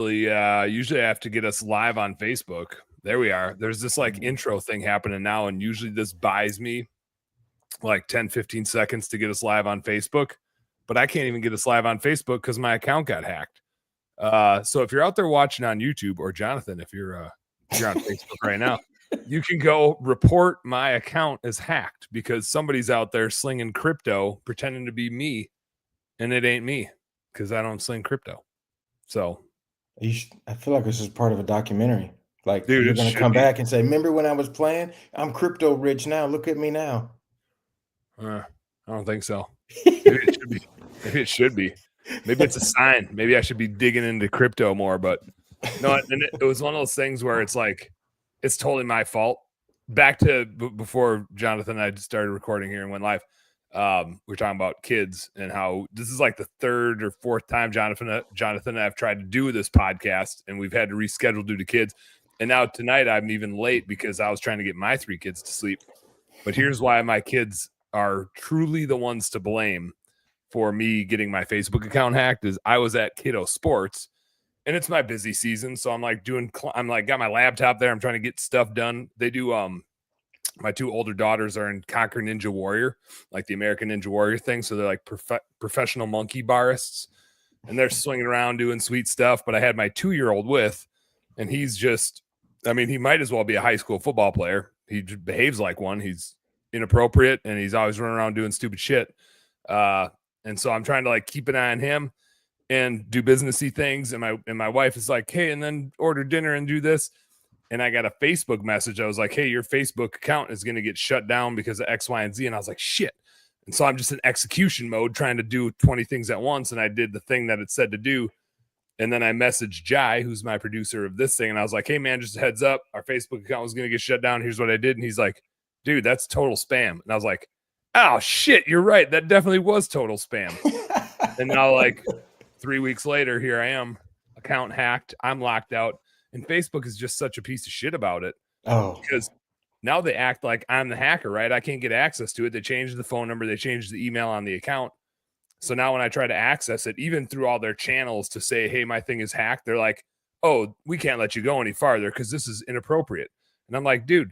Usually I have to get us live on Facebook. There we are. There's this like intro thing happening now, and usually this buys me like 10-15 seconds to get us live on Facebook, but I can't even get us live on Facebook because my account got hacked. So if you're out there watching on YouTube, or Jonathan, if you're on Facebook right now, you can go report my account as hacked because somebody's out there slinging crypto pretending to be me, and it ain't me because I don't sling crypto. So I feel like this is part of a documentary. Like, dude, you're it going to should come be. back and say, remember when I was playing? I'm crypto rich now. Look at me now. I don't think so. Maybe it should be. Maybe it should be. Maybe it's a sign. Maybe I should be digging into crypto more. But no, and it was one of those things where it's like, it's totally my fault. Back to before Jonathan and I started recording here and went live, we're talking about kids and how this is like the third or fourth time Jonathan and I have tried to do this podcast, and we've had to reschedule due to kids. And now tonight I'm even late because I was trying to get my 3 kids to sleep. But here's why my kids are truly the ones to blame for me getting my Facebook account hacked. Is I was at Kiddo Sports, and it's my busy season, so I'm like got my laptop there. I'm trying to get stuff done. They do my 2 older daughters are in Conquer Ninja Warrior, like the American Ninja Warrior thing, so they're like professional monkey barists, and they're swinging around doing sweet stuff. But I had my 2-year-old with, and he's just, I mean, he might as well be a high school football player. He behaves like one. He's inappropriate, and he's always running around doing stupid shit. And so I'm trying to like keep an eye on him and do businessy things. And my wife is like, hey, and then order dinner and do this. And I got a Facebook message. I was like, hey, your Facebook account is going to get shut down because of X, Y, and Z. And I was like, shit. And so I'm just in execution mode trying to do 20 things at once. And I did the thing that it said to do. And then I messaged Jai, who's my producer of this thing. And I was like, hey, man, just a heads up. Our Facebook account was going to get shut down. Here's what I did. And he's like, dude, that's total spam. And I was like, oh, shit, you're right. That definitely was total spam. And now, like 3 weeks later, here I am, account hacked. I'm locked out. And Facebook is just such a piece of shit about it. Oh, because now they act like I'm the hacker, right? I can't get access to it. They changed the phone number. They changed the email on the account. So now when I try to access it, even through all their channels to say, hey, my thing is hacked, they're like, oh, we can't let you go any farther because this is inappropriate. And I'm like, dude,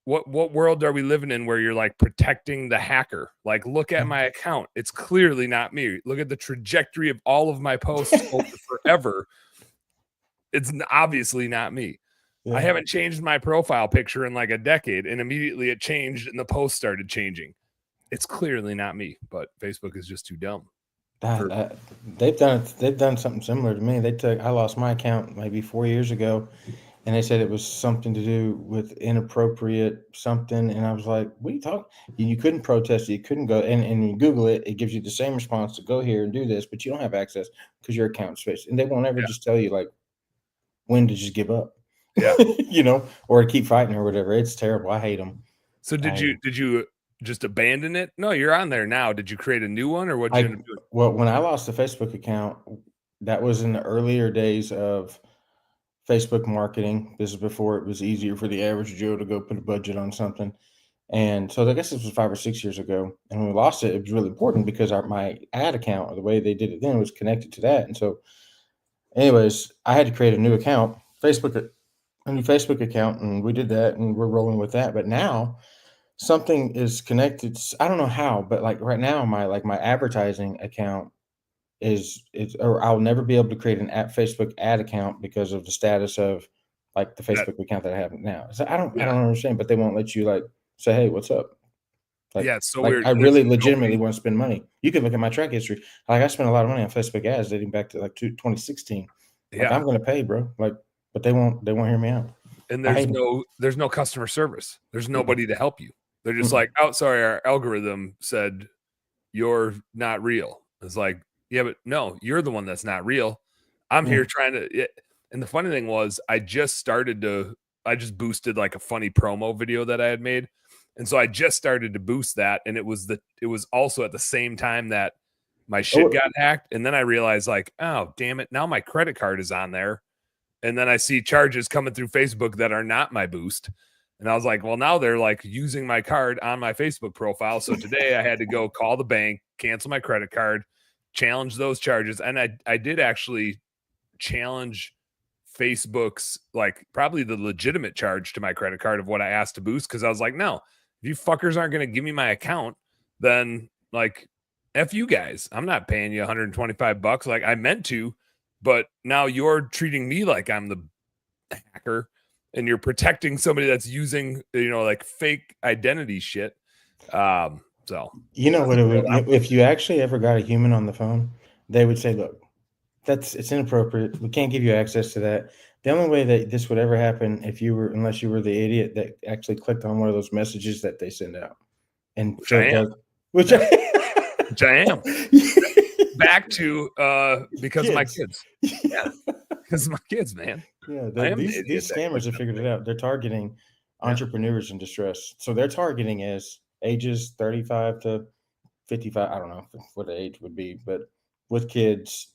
what world are we living in where you're like protecting the hacker? Like, look at my account. It's clearly not me. Look at the trajectory of all of my posts over forever. It's obviously not me. Yeah. I haven't changed my profile picture in like a decade, and immediately it changed and the post started changing. It's clearly not me, but Facebook is just too dumb. They've done something similar to me. I lost my account maybe 4 years ago, and they said it was something to do with inappropriate something. And I was like, what are you talking? You couldn't protest it. You couldn't go. And you Google it, it gives you the same response to go here and do this, but you don't have access because your account's fixed. And they won't ever just tell you like when to just give up. Yeah. Or to keep fighting or whatever. It's terrible. I hate them. So did you just abandon it? No, you're on there now. Did you create a new one, or what did you end up doing? Well, when I lost the Facebook account, that was in the earlier days of Facebook marketing. This is before it was easier for the average Joe to go put a budget on something. And so I guess this was 5 or 6 years ago. And when we lost it, it was really important because my ad account, or the way they did it then, was connected to that. And so anyways, I had to create a new account, a new Facebook account, and we did that, and we're rolling with that. But now something is connected. I don't know how, but like right now, my advertising account or I'll never be able to create an Facebook ad account because of the status of like the Facebook account that I have now. So I don't understand, but they won't let you like say, hey, what's up? Like, yeah, it's so like weird. I really legitimately want to spend money. You can look at my track history. Like I spent a lot of money on Facebook ads dating back to like 2016. Like I'm going to pay, bro. Like, but they won't hear me out. And there's no customer service. There's nobody to help you. They're just like, oh, sorry, our algorithm said you're not real. It's like, yeah, but no, you're the one that's not real. I'm here trying to. And the funny thing was, I just boosted like a funny promo video that I had made. And so I just started to boost that. And it was also at the same time that my shit got hacked. And then I realized like, oh, damn it. Now my credit card is on there. And then I see charges coming through Facebook that are not my boost. And I was like, well, now they're like using my card on my Facebook profile. So today I had to go call the bank, cancel my credit card, challenge those charges. And I did actually challenge Facebook's like probably the legitimate charge to my credit card of what I asked to boost, because I was like, no, if you fuckers aren't going to give me my account, then like F you guys. I'm not paying you $125. Like I meant to, but now you're treating me like I'm the hacker and you're protecting somebody that's using, like fake identity shit. So You know what it would, if you actually ever got a human on the phone, they would say, look, it's inappropriate. We can't give you access to that. The only way that this would ever happen unless you were the idiot that actually clicked on one of those messages that they send out. And which so I am. Which I am. Back to because of my kids. Yeah. Because of my kids, man. Yeah, these scammers have figured it out. They're targeting entrepreneurs in distress. So their targeting is ages 35 to 55. I don't know what the age would be, but with kids,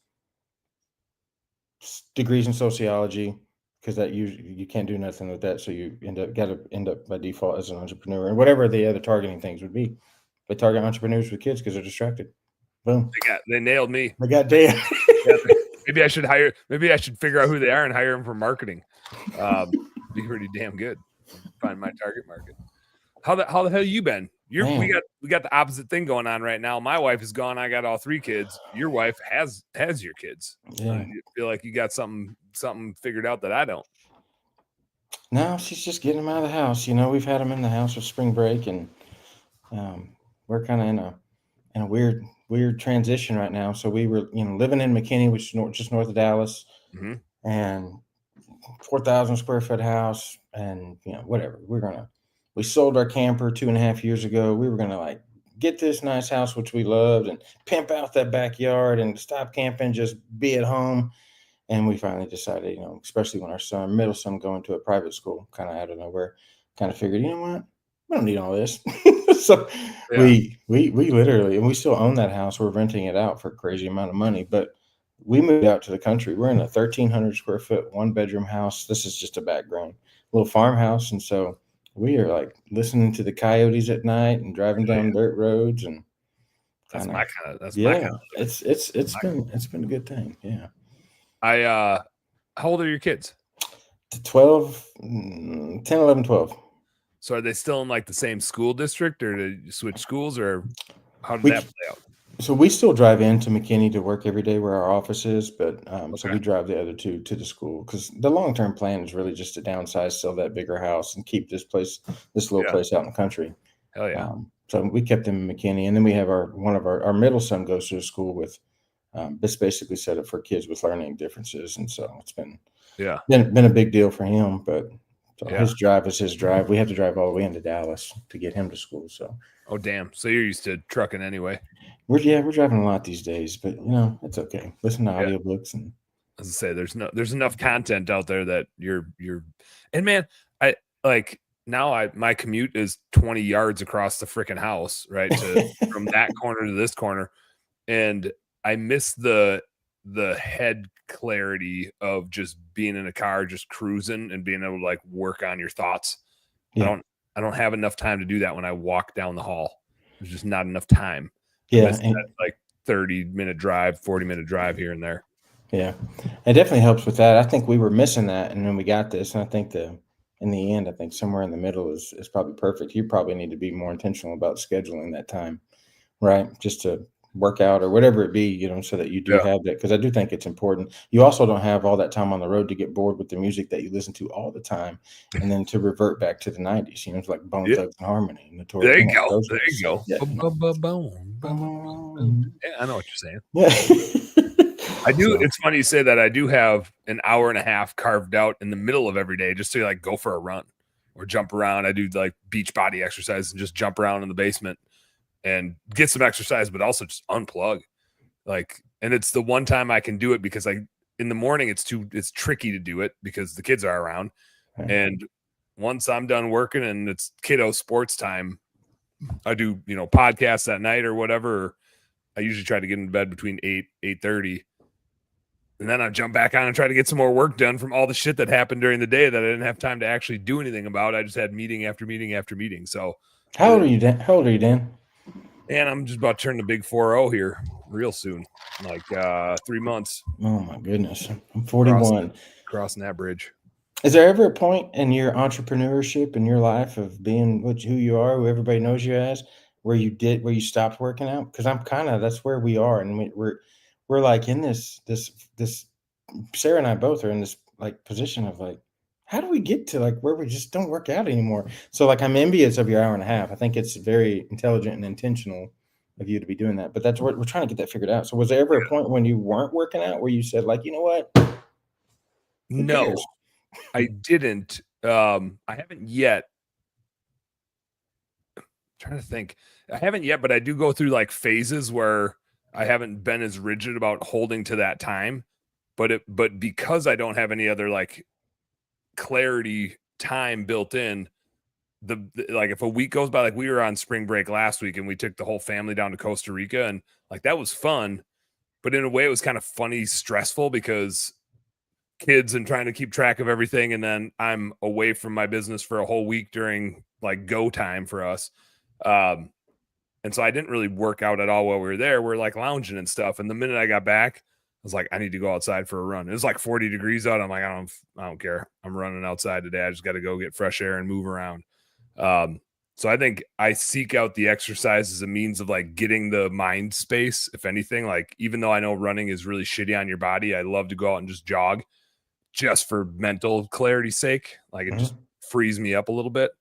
degrees in sociology, because that you can't do nothing with that. So you got to end up by default as an entrepreneur, and whatever the other targeting things would be. They target entrepreneurs with kids because they're distracted. Boom. They nailed me. They got damn. Maybe I should figure out who they are and hire them for marketing. Be pretty damn good. Find my target market. How the hell you been? We got the opposite thing going on right now. My wife is gone. I got all 3 kids. Your wife has your kids. Yeah. You feel like you got something figured out that I don't. No, she's just getting them out of the house. We've had them in the house with spring break, and we're kind of in a weird transition right now. So we were, living in McKinney, which is just north of Dallas, and 4,000 square foot house, and whatever. We sold our camper 2.5 years ago. We were gonna get this nice house, which we loved, and pimp out that backyard and stop camping, just be at home. And we finally decided, especially when our middle son going to a private school, kind of out of nowhere, kind of figured, you know what, we don't need all this. So we literally, and we still own that house. We're renting it out for a crazy amount of money, but we moved out to the country. We're in a 1,300 square foot, 1-bedroom house. This is just a background little farmhouse. And so we are listening to the coyotes at night and driving down dirt roads, and that's my kind of. It's been a good thing. Yeah. How old are your kids? 12, 10, 11, 12. So are they still in the same school district, or did you switch schools, or how did that play out? So we still drive into McKinney to work every day where our office is, but so we drive the other 2 to the school, because the long-term plan is really just to downsize, sell that bigger house, and keep this little place out in the country. Hell yeah. So we kept them in McKinney, and then we have one of our middle son goes to a school with it's basically set up for kids with learning differences, and so it's been a big deal for him. But his drive is his drive. We have to drive all the way into Dallas to get him to school. So damn. So you're used to trucking anyway. We're driving a lot these days, but it's okay. Listen to audiobooks, and as I say, there's enough content out there that you're and man, I now my commute is 20 yards across the freaking house, right? From that corner to this corner, and I miss the head clarity of just being in a car, just cruising and being able to work on your thoughts. Yeah. I don't have enough time to do that when I walk down the hall. There's just not enough time. Yeah. That 30-minute drive, 40-minute drive here and there. Yeah. It definitely helps with that. I think we were missing that. And then we got this. And I think in the end, I think somewhere in the middle is probably perfect. You probably need to be more intentional about scheduling that time, right? Just to work out or whatever it be, so that you do have that. Because I do think it's important. You also don't have all that time on the road to get bored with the music that you listen to all the time, and then to revert back to the 90s. It's like Bone Thugs and Harmony. There you go. There you go. Yeah, I know what you're saying. Yeah. I do. It's funny you say that. I do have an hour and a half carved out in the middle of every day just to go for a run or jump around. I do beach body exercise and just jump around in the basement and get some exercise, but also just unplug. And it's the one time I can do it, because in the morning it's tricky to do it because the kids are around. Right. And once I'm done working and it's kiddo sports time, I do, podcasts at night or whatever. I usually try to get in bed between 8:30. And then I jump back on and try to get some more work done from all the shit that happened during the day that I didn't have time to actually do anything about. I just had meeting after meeting after meeting. So how old are you, Dan? And I'm just about to turn the big 4-0 here. real soon, like 3 months. Oh my goodness. I'm 41. Crossing that bridge. Is there ever a point in your entrepreneurship in your life of being who you are, who everybody knows you as, where you stopped working out? Because that's where we are, and we're like in this. Sarah and I both are in this like position of like, how do we get to like where we just don't work out anymore? So like, I'm envious of your hour and a half. I think it's very intelligent and intentional of you to be doing that. But that's what we're trying to get that figured out. So was there ever a point when you weren't working out where you said like, you know what? Who No, cares? I didn't. I haven't yet. I'm trying to think. I haven't yet, but I do go through like phases where I haven't been as rigid about holding to that time. But because I don't have any other like clarity time built in, like if a week goes by, like we were on spring break last week and we took the whole family down to Costa Rica, and like that was fun, but in a way it was kind of funny, stressful because kids and trying to keep track of everything, and then I'm away from my business for a whole week during like go time for us. And so I didn't really work out at all while we were there. We're like lounging and stuff. And the minute I got back, I was like, I need to go outside for a run. It was like 40 degrees out. I'm like, I don't care. I'm running outside today. I just got to go get fresh air and move around. So I think I seek out the exercise as a means of like getting the mind space. If anything, like even though I know running is really shitty on your body, I love to go out and just jog just for mental clarity's sake. Like it just frees me up a little bit.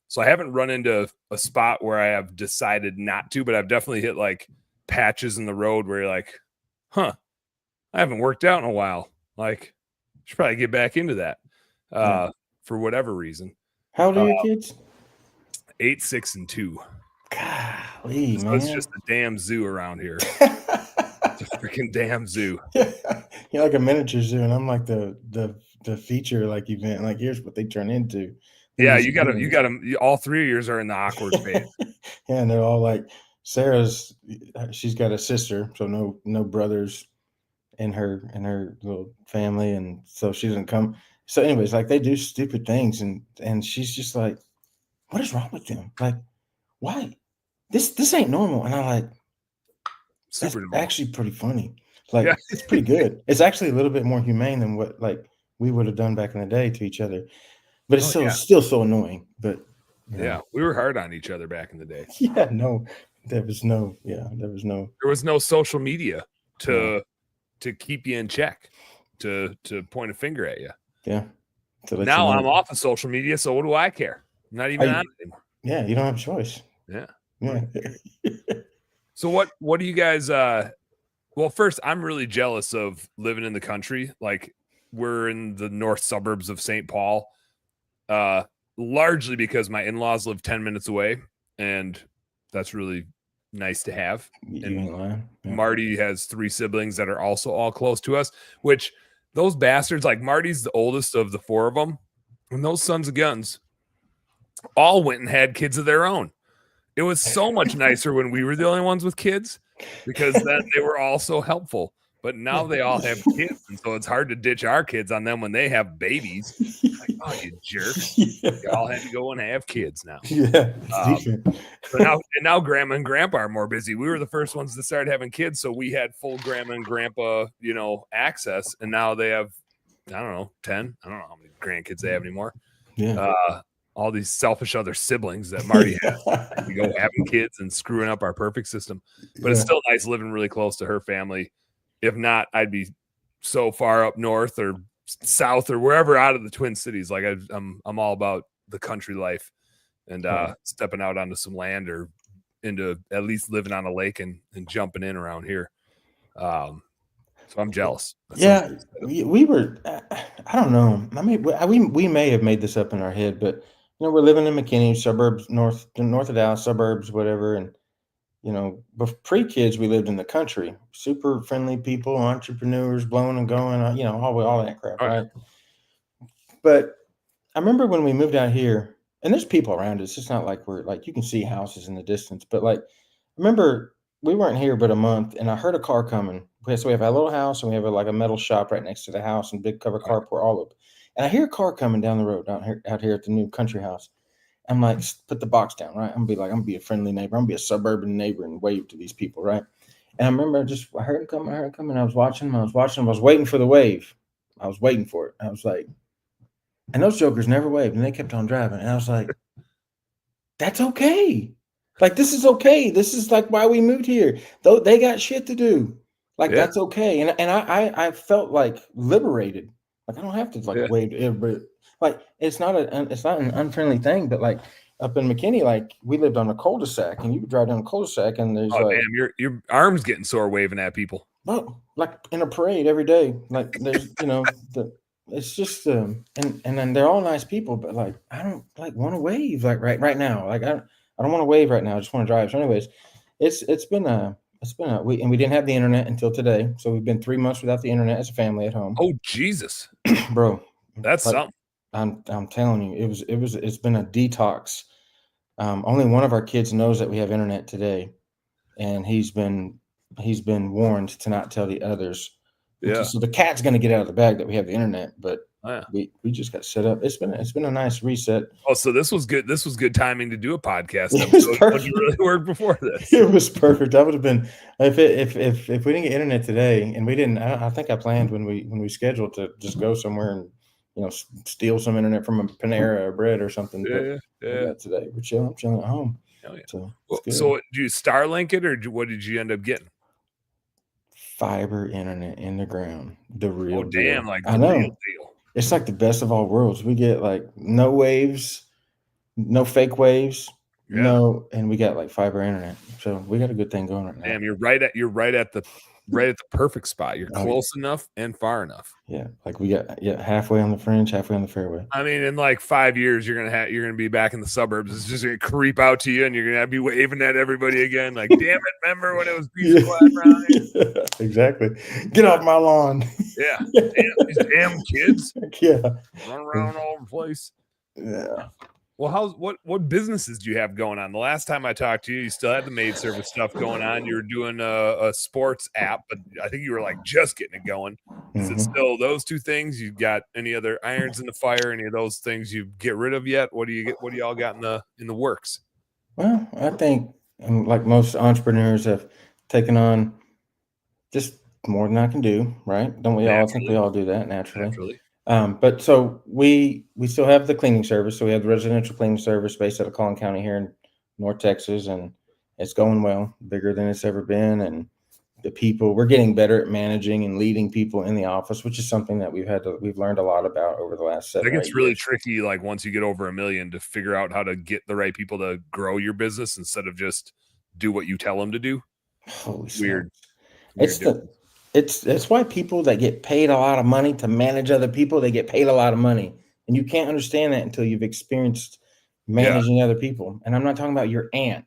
So I haven't run into a spot where I have decided not to, but I've definitely hit like patches in the road where you're like, I haven't worked out in a while. Like, should probably get back into that for whatever reason. How old are your kids? 8, 6, and 2. Golly, So man. it's just a damn zoo around here. It's a freaking damn zoo. You're like a miniature zoo, and I'm like the feature like event. Like here's what they turn into. Yeah, you got them. All three of yours are in the awkward phase. Yeah, and they're all like she's got a sister, so no brothers in her little family, and so she doesn't come. So, anyways, like they do stupid things, and she's just like, what is wrong with them? Like, why? This ain't normal. And I'm like, that's actually pretty funny. Like, yeah. It's pretty good. It's actually a little bit more humane than what like we would have done back in the day to each other. But it's still so annoying. But yeah, we were hard on each other back in the day. Yeah, no, there was no social media to keep you in check, to point a finger at you. Yeah. Now I'm off of social media, so what do I care? I'm not even on it anymore. Yeah, you don't have a choice. Yeah. Yeah. So what do you guys well, first, I'm really jealous of living in the country. Like we're in the north suburbs of St. Paul. Largely because my in-laws live 10 minutes away, and that's really nice to have. And Marty has 3 siblings that are also all close to us, which those bastards, like Marty's the oldest of the 4 of them, and those sons of guns all went and had kids of their own. It was so much nicer when we were the only ones with kids, because then they were all so helpful. But now they all have kids, and so it's hard to ditch our kids on them when they have babies. Like, oh, you jerks! Yeah. You all had to go and have kids now. Yeah. So now Grandma and Grandpa are more busy. We were the first ones to start having kids, so we had full Grandma and Grandpa, access. And now they have, I don't know, 10. I don't know how many grandkids they have anymore. Yeah. All these selfish other siblings that Marty has. We go having kids and screwing up our perfect system. But it's still nice living really close to her family. If not, I'd be so far up north or south or wherever out of the Twin Cities. Like I'm all about the country life and stepping out onto some land or into at least living on a lake and jumping in around here. So I'm jealous. We were. I don't know. I mean, we may have made this up in our head, but we're living in McKinney suburbs, north of Dallas suburbs, whatever, and. Pre-kids, we lived in the country, super friendly people, entrepreneurs, blowing and going, all that crap, right? But I remember when we moved out here, and there's people around us. It's not like we're like, you can see houses in the distance, but like, I remember we weren't here but a month, and I heard a car coming. So we have a little house, and we have a metal shop right next to the house, and big cover carport all up. And I hear a car coming down the road out here at the new country house. I'm like, put the box down, right? I'm gonna be a friendly neighbor. I'm gonna be a suburban neighbor and wave to these people, right? And I remember I heard him coming. I heard him coming. I was watching him. I was waiting for the wave. I was waiting for it. I was like, and those jokers never waved, and they kept on driving. And I was like, that's okay. Like, this is okay. This is like why we moved here. Though they got shit to do. Like, Yeah. that's okay. And I felt like liberated. Like, I don't have to like Yeah. wave to everybody. Like, it's not an unfriendly thing, but like up in McKinney, like we lived on a cul-de-sac, and you could drive down a cul-de-sac, and there's Oh, like, damn. Your arm's getting sore waving at people. well, like in a parade every day. Like there's, it's just and then they're all nice people, but like I don't like want to wave like right now. Like I don't want to wave right now. I just want to drive. So, anyways, it's been a we didn't have the internet until today, so we've been 3 months without the internet as a family at home. Oh, Jesus. Bro, That's like, something. I'm telling you, it's been a detox. Only one of our kids knows that we have internet today, and he's been warned to not tell the others. Yeah. So the cat's going to get out of the bag that we have the internet, but Oh, yeah. we just got set up. It's been a nice reset. Oh, so this was good. This was good timing to do a podcast It was episode. perfect. You really worked before this. It was perfect. I would have been if we didn't get internet today, and we didn't. I think I planned when we scheduled to just go somewhere and steal some internet from a Panera or bread or something. Yeah. We got today. We're chilling. I'm chilling at home. Oh, yeah. So So did you Starlink it, or what did you end up getting? fiber internet in the ground, the real Oh, damn! deal. Like I the real know. deal. It's like the best of all worlds. We get like no waves, no fake waves, Yeah. and we got like fiber internet. So we got a good thing going right now. Damn, you're right at the perfect spot. You're close enough and far enough. Yeah, like we got halfway on the fringe, halfway on the fairway. I mean, in like 5 years, you're gonna be back in the suburbs. It's just gonna creep out to you, and you're gonna be waving at everybody again. Like, damn it! Remember when it was peace and quiet around here? Exactly. Get off my lawn. Yeah. Damn, these damn kids. Yeah. Run around all over the place. Yeah. Well, what businesses do you have going on? The last time I talked to you, you still had the maid service stuff going on. You were doing a sports app, but I think you were like just getting it going. Is it still those two things? You got any other irons in the fire? Any of those things you get rid of yet? What do you all got in the works? Well, I think like most entrepreneurs have taken on just more than I can do, right? Don't we all? I think we all do that naturally. But so we still have the cleaning service. So we have the residential cleaning service based out of Collin County here in North Texas, and it's going well, bigger than it's ever been. And the people, we're getting better at managing and leading people in the office, which is something that we've learned a lot about over the last 7 I think or it's 8 really years. tricky, like once you get over $1 million, to figure out how to get the right people to grow your business instead of just do what you tell them to do. Holy Weird. It's why people that get paid a lot of money to manage other people, they get paid a lot of money. And you can't understand that until you've experienced managing other people. And I'm not talking about your aunt.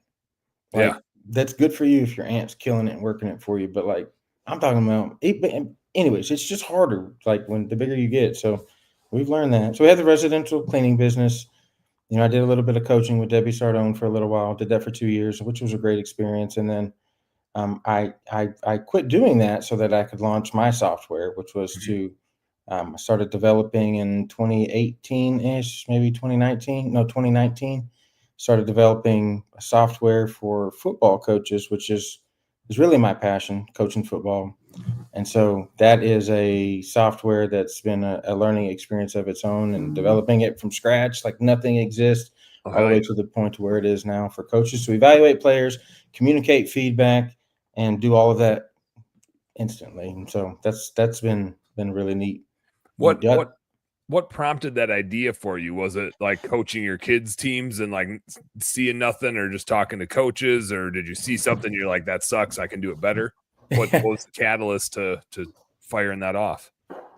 Like, that's good for you if your aunt's killing it and working it for you. But like, I'm talking about anyways, it's just harder, like when the bigger you get. So we've learned that. So we had the residential cleaning business. I did a little bit of coaching with Debbie Sardone for a little while, did that for 2 years, which was a great experience. And then I quit doing that so that I could launch my software, which was to I started developing in 2018-ish, maybe 2019. Started developing a software for football coaches, which is really my passion, coaching football. And so that is a software that's been a learning experience of its own, and developing it from scratch, like nothing exists, all the way to the point to where it is now for coaches to evaluate players, communicate feedback, and do all of that instantly. And so that's been really neat. What prompted that idea for you? Was it like coaching your kids' teams and like seeing nothing, or just talking to coaches, or did you see something you're like, that sucks, I can do it better? What was the catalyst to firing that off?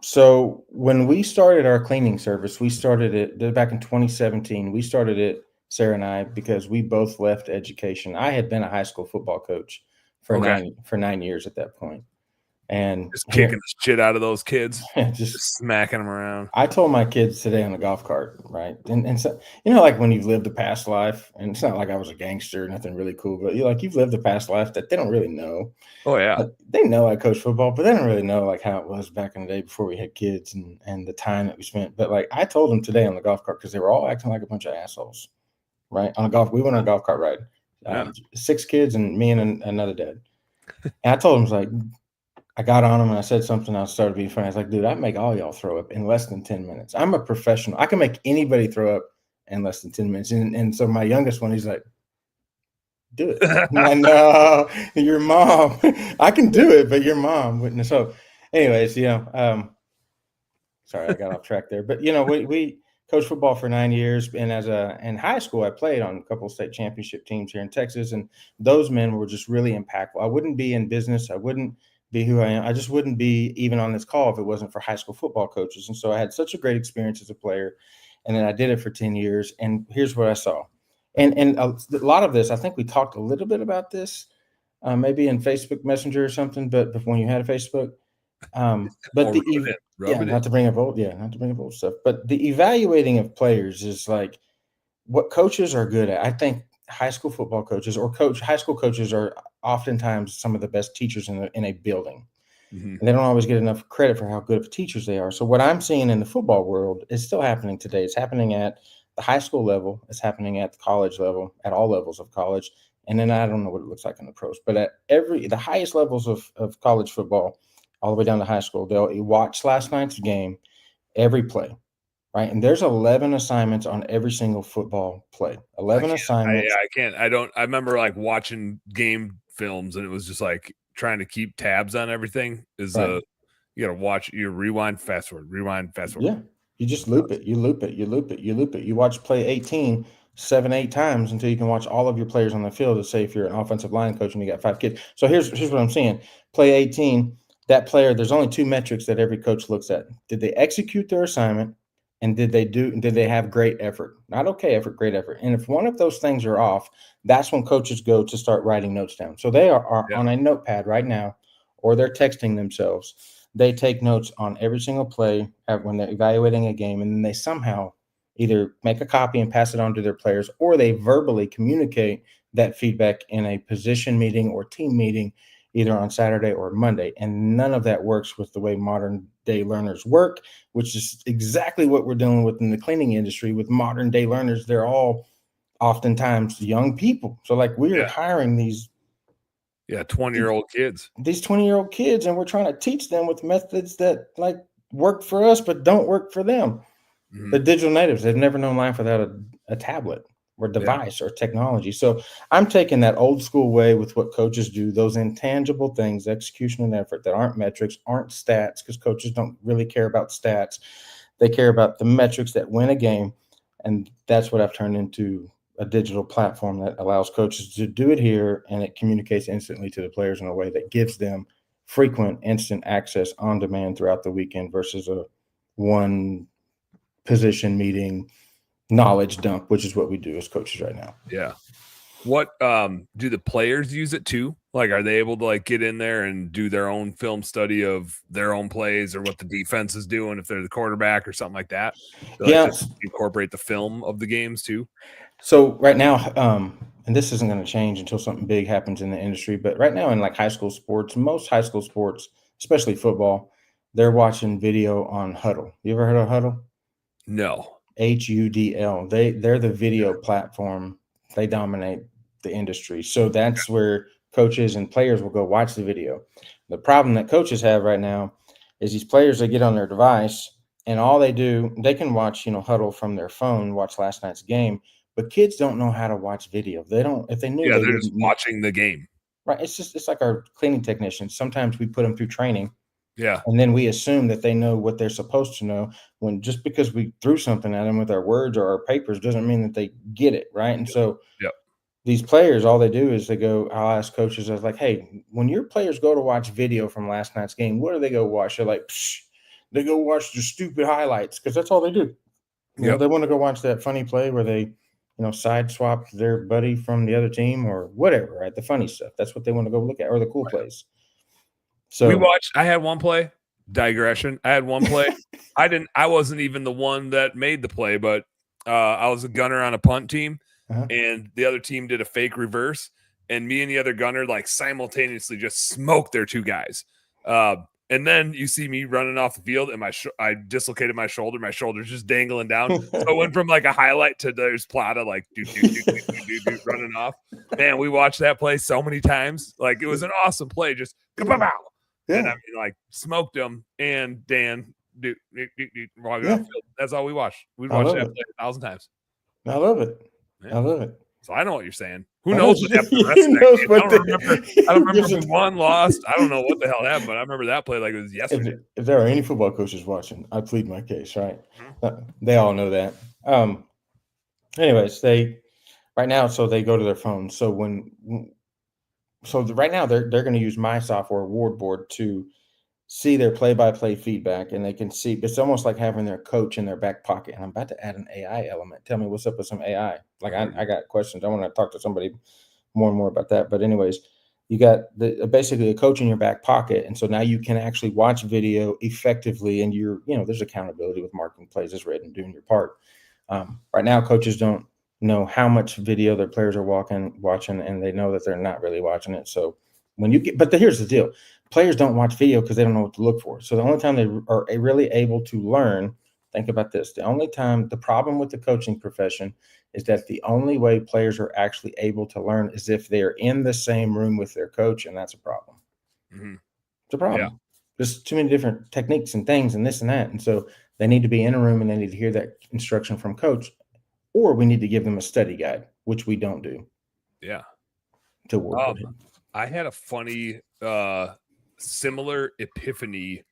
So when we started our cleaning service, we started it back in 2017. We started it, Sarah and I, because we both left education. I had been a high school football coach for 9 years at that point. And just kicking the shit out of those kids, just smacking them around. I told my kids today on the golf cart, right? And so, like when you've lived a past life, and it's not like I was a gangster, nothing really cool, but you've lived a past life that they don't really know. Oh yeah. They know I coach football, but they don't really know like how it was back in the day before we had kids and the time that we spent. But like I told them today on the golf cart, because they were all acting like a bunch of assholes, right? We went on a golf cart ride. 6 kids and me and another dad. And I told him, like, I got on him and I said something. I started being funny. I was like, dude, I make all y'all throw up in less than 10 minutes. I'm a professional. I can make anybody throw up in less than 10 minutes. And so my youngest one, he's like, do it. I'm like, no, your mom. I can do it, but your mom wouldn't. So, anyways, sorry, I got off track there. But we coached football for 9 years, and in high school, I played on a couple of state championship teams here in Texas, and those men were just really impactful. I wouldn't be in business. I wouldn't be who I am. I just wouldn't be even on this call if it wasn't for high school football coaches. And so I had such a great experience as a player, and then I did it for 10 years. And here's what I saw. And a lot of this, I think we talked a little bit about this, maybe in Facebook Messenger or something, but when you had a Facebook. But Or rub it in. Rub yeah, it in. not to bring up old stuff, but the evaluating of players is like what coaches are good at. I think high school football coaches or high school coaches are oftentimes some of the best teachers in a building. Mhm. And they don't always get enough credit for how good of teachers they are. So what I'm seeing in the football world is still happening today. It's happening at the high school level. It's happening at the college level, at all levels of college. And then I don't know what it looks like in the pros, but at the highest levels of college football, all the way down to high school, they'll watch last night's game, every play, right? And there's 11 assignments on every single football play. 11 assignments. I can't. I don't. I remember like watching game films, and it was just like trying to keep tabs on everything. Right. You got to watch. You rewind, fast forward, rewind, fast forward. Yeah. You just loop it. You loop it. You loop it. You loop it. You watch play 18 7, 8 times until you can watch all of your players on the field. To say if you're an offensive line coach and you got 5 kids. So here's what I'm saying. Play 18, that player, there's only 2 metrics that every coach looks at. Did they execute their assignment? And did they have great effort? Not okay effort, great effort. And if one of those things are off, that's when coaches go to start writing notes down. So they are Yeah. on a notepad right now, or they're texting themselves. They take notes on every single play when they're evaluating a game, and then they somehow either make a copy and pass it on to their players, or they verbally communicate that feedback in a position meeting or team meeting, either on Saturday or Monday. And none of that works with the way modern day learners work, which is exactly what we're dealing with in the cleaning industry. With modern day learners, they're all oftentimes young people. So like we're hiring these 20-year-old kids. These 20-year-old kids, and we're trying to teach them with methods that like work for us but don't work for them. Mhm. The digital natives, they've never known life without a tablet or device or technology. So I'm taking that old school way with what coaches do, those intangible things, execution and effort that aren't metrics, aren't stats, because coaches don't really care about stats. They care about the metrics that win a game. And that's what I've turned into a digital platform that allows coaches to do it here, and it communicates instantly to the players in a way that gives them frequent instant access on demand throughout the weekend versus a one position meeting knowledge dump, which is what we do as coaches right now. Yeah. What do the players use it too? Like, are they able to like get in there and do their own film study of their own plays or what the defense is doing if they're the quarterback or something like that? They like to incorporate the film of the games too. So right now, and this isn't going to change until something big happens in the industry, but right now in like high school sports, most high school sports, especially football, they're watching video on Huddle. You ever heard of Huddle? No. HUDL. They're the video platform. They dominate the industry. So that's where coaches and players will go watch the video. The problem that coaches have right now is these players, they get on their device and all they do, they can watch, Huddle from their phone, watch last night's game, but kids don't know how to watch video. They don't, if they knew, Yeah, they they're just wouldn't. watching the game. Right. It's like our cleaning technicians. Sometimes we put them through training. Yeah. And then we assume that they know what they're supposed to know, when just because we threw something at them with our words or our papers doesn't mean that they get it. Right. And so these players, all they do is I'll ask coaches, I was like, hey, when your players go to watch video from last night's game, what do they go watch? They're like, they go watch the stupid highlights, because that's all they do. They want to go watch that funny play where they, side swapped their buddy from the other team or whatever, right? The funny stuff. That's what they want to go look at, or the cool plays. So I had one play, digression. I had one play. I wasn't even the one that made the play, but I was a gunner on a punt team, and the other team did a fake reverse, and me and the other gunner like simultaneously just smoked their 2 guys. And then you see me running off the field, and I dislocated my shoulder. My shoulder's just dangling down. So it went from like a highlight to there's Plata like running off. Man, we watched that play so many times. Like it was an awesome play. Just kapow! Yeah. And I mean, like smoked him and Dan walking Yeah. off field. That's all we watched. We'd I watch love that it. play 1,000 times. I love it. Yeah. I love it. So I know what you're saying. Who I knows know- what happened the rest of Who that knows game? what I the- don't remember if There's we won, lost. I don't know what the hell happened, but I remember that play like it was yesterday. If there are any football coaches watching, I plead my case, right? Mhm. They all know that. Anyways, right now, so they go to their phones. So right now they're going to use my software award board to see their play-by-play feedback, and they can see it's almost like having their coach in their back pocket. And I'm about to add an AI element. Tell me what's up with some AI. Like I got questions. I want to talk to somebody more and more about that. But anyways, you got basically a coach in your back pocket, and so now you can actually watch video effectively, and there's accountability with marking plays as read and doing your part. Right now, coaches don't know how much video their players are watching, and they know that they're not really watching it. So here's the deal: players don't watch video because they don't know what to look for. So the only time they are really able to learn, think about this: the problem with the coaching profession is that the only way players are actually able to learn is if they're in the same room with their coach, and that's a problem. Mm-hmm. It's a problem. Yeah. There's too many different techniques and things and this and that, and so they need to be in a room and they need to hear that instruction from coach, or we need to give them a study guide, which we don't do. Yeah. To work. I had a funny similar epiphany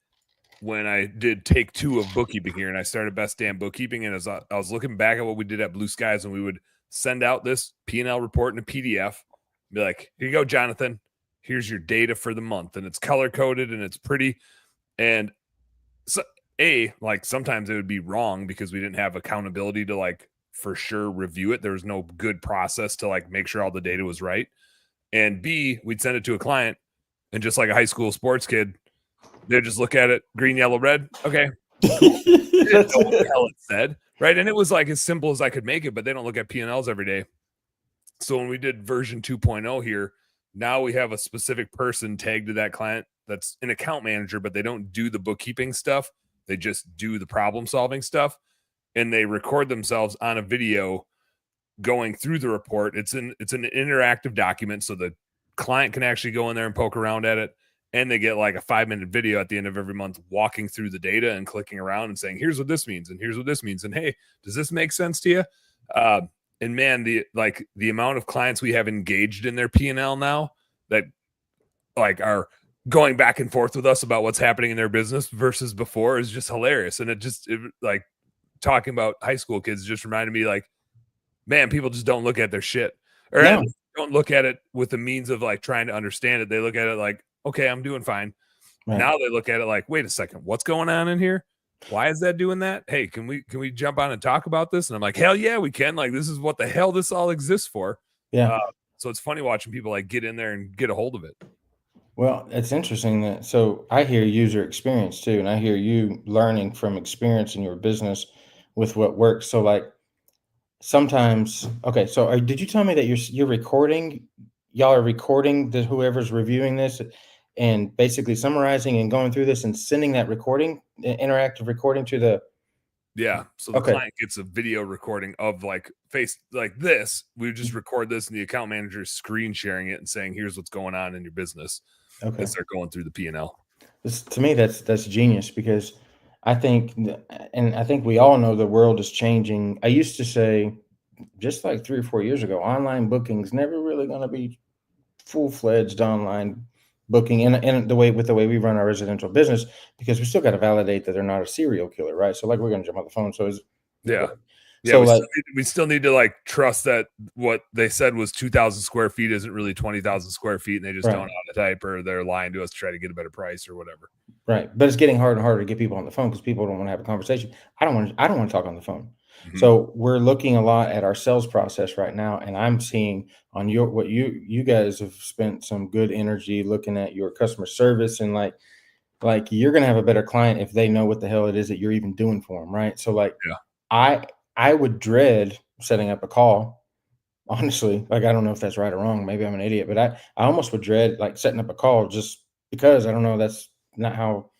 when I did take 2 of bookkeeping here, and I started Best Damn Bookkeeping. And as I was looking back at what we did at Blue Skies, and we would send out this P&L report in a PDF, be like, "Here you go, Jonathan. Here's your data for the month," and it's color coded and it's pretty. And so, like sometimes it would be wrong because we didn't have accountability to like for sure review it. There was no good process to like make sure all the data was right. And B, we'd send it to a client, and just like a high school sports kid, they'd just look at it, green, yellow, red. Okay, cool. Didn't know what the hell it said, right? And it was like as simple as I could make it, but they don't look at P&Ls every day. So when we did version 2.0 here, now we have a specific person tagged to that client that's an account manager, but they don't do the bookkeeping stuff. They just do the problem solving stuff, and they record themselves on a video going through the report. It's an interactive document, so the client can actually go in there and poke around at it, and they get like a 5-minute video at the end of every month walking through the data and clicking around and saying, "Here's what this means, and here's what this means, and hey, does this make sense to you?" And man, the amount of clients we have engaged in their P&L now that like are going back and forth with us about what's happening in their business versus before is just hilarious. And it like talking about high school kids just reminded me like, man, people just don't look at their shit, or don't look at it with the means of like trying to understand it. They look at it like, okay, I'm doing fine. Right. Now they look at it like, wait a second, what's going on in here? Why is that doing that? Hey, can we jump on and talk about this? And I'm like, hell yeah, we can. Like, this is what the hell this all exists for. Yeah. So it's funny watching people like get in there and get a hold of it. Well, it's interesting so I hear user experience too, and I hear you learning from experience in your business with what works. So like sometimes, okay, so did you tell me that you're recording? Y'all are recording whoever's reviewing this and basically summarizing and going through this and sending that interactive recording to the. Yeah. So the client gets a video recording of like face like this. We just record this, and the account manager is screen sharing it and saying, "Here's what's going on in your business." Okay. As they're going through the P&L. To me, that's genius, because I think we all know the world is changing. I used to say, just like 3 or 4 years ago, online booking's never really going to be full-fledged online booking in the way we run our residential business, because we still got to validate that they're not a serial killer, right? So like we're going to jump on the phone. So we still need to like trust that what they said was 2,000 square feet isn't really 20,000 square feet, and they just don't know how to type, or they're lying to us to try to get a better price or whatever. Right. But it's getting harder and harder to get people on the phone because people don't want to have a conversation. I don't want to talk on the phone. Mm-hmm. So we're looking a lot at our sales process right now, and I'm seeing on what you guys have spent some good energy looking at your customer service, and like you're going to have a better client if they know what the hell it is that you're even doing for them. Right. So like, I would dread setting up a call, honestly. Like, I don't know if that's right or wrong. Maybe I'm an idiot, but I almost would dread like setting up a call, just because I don't know. not how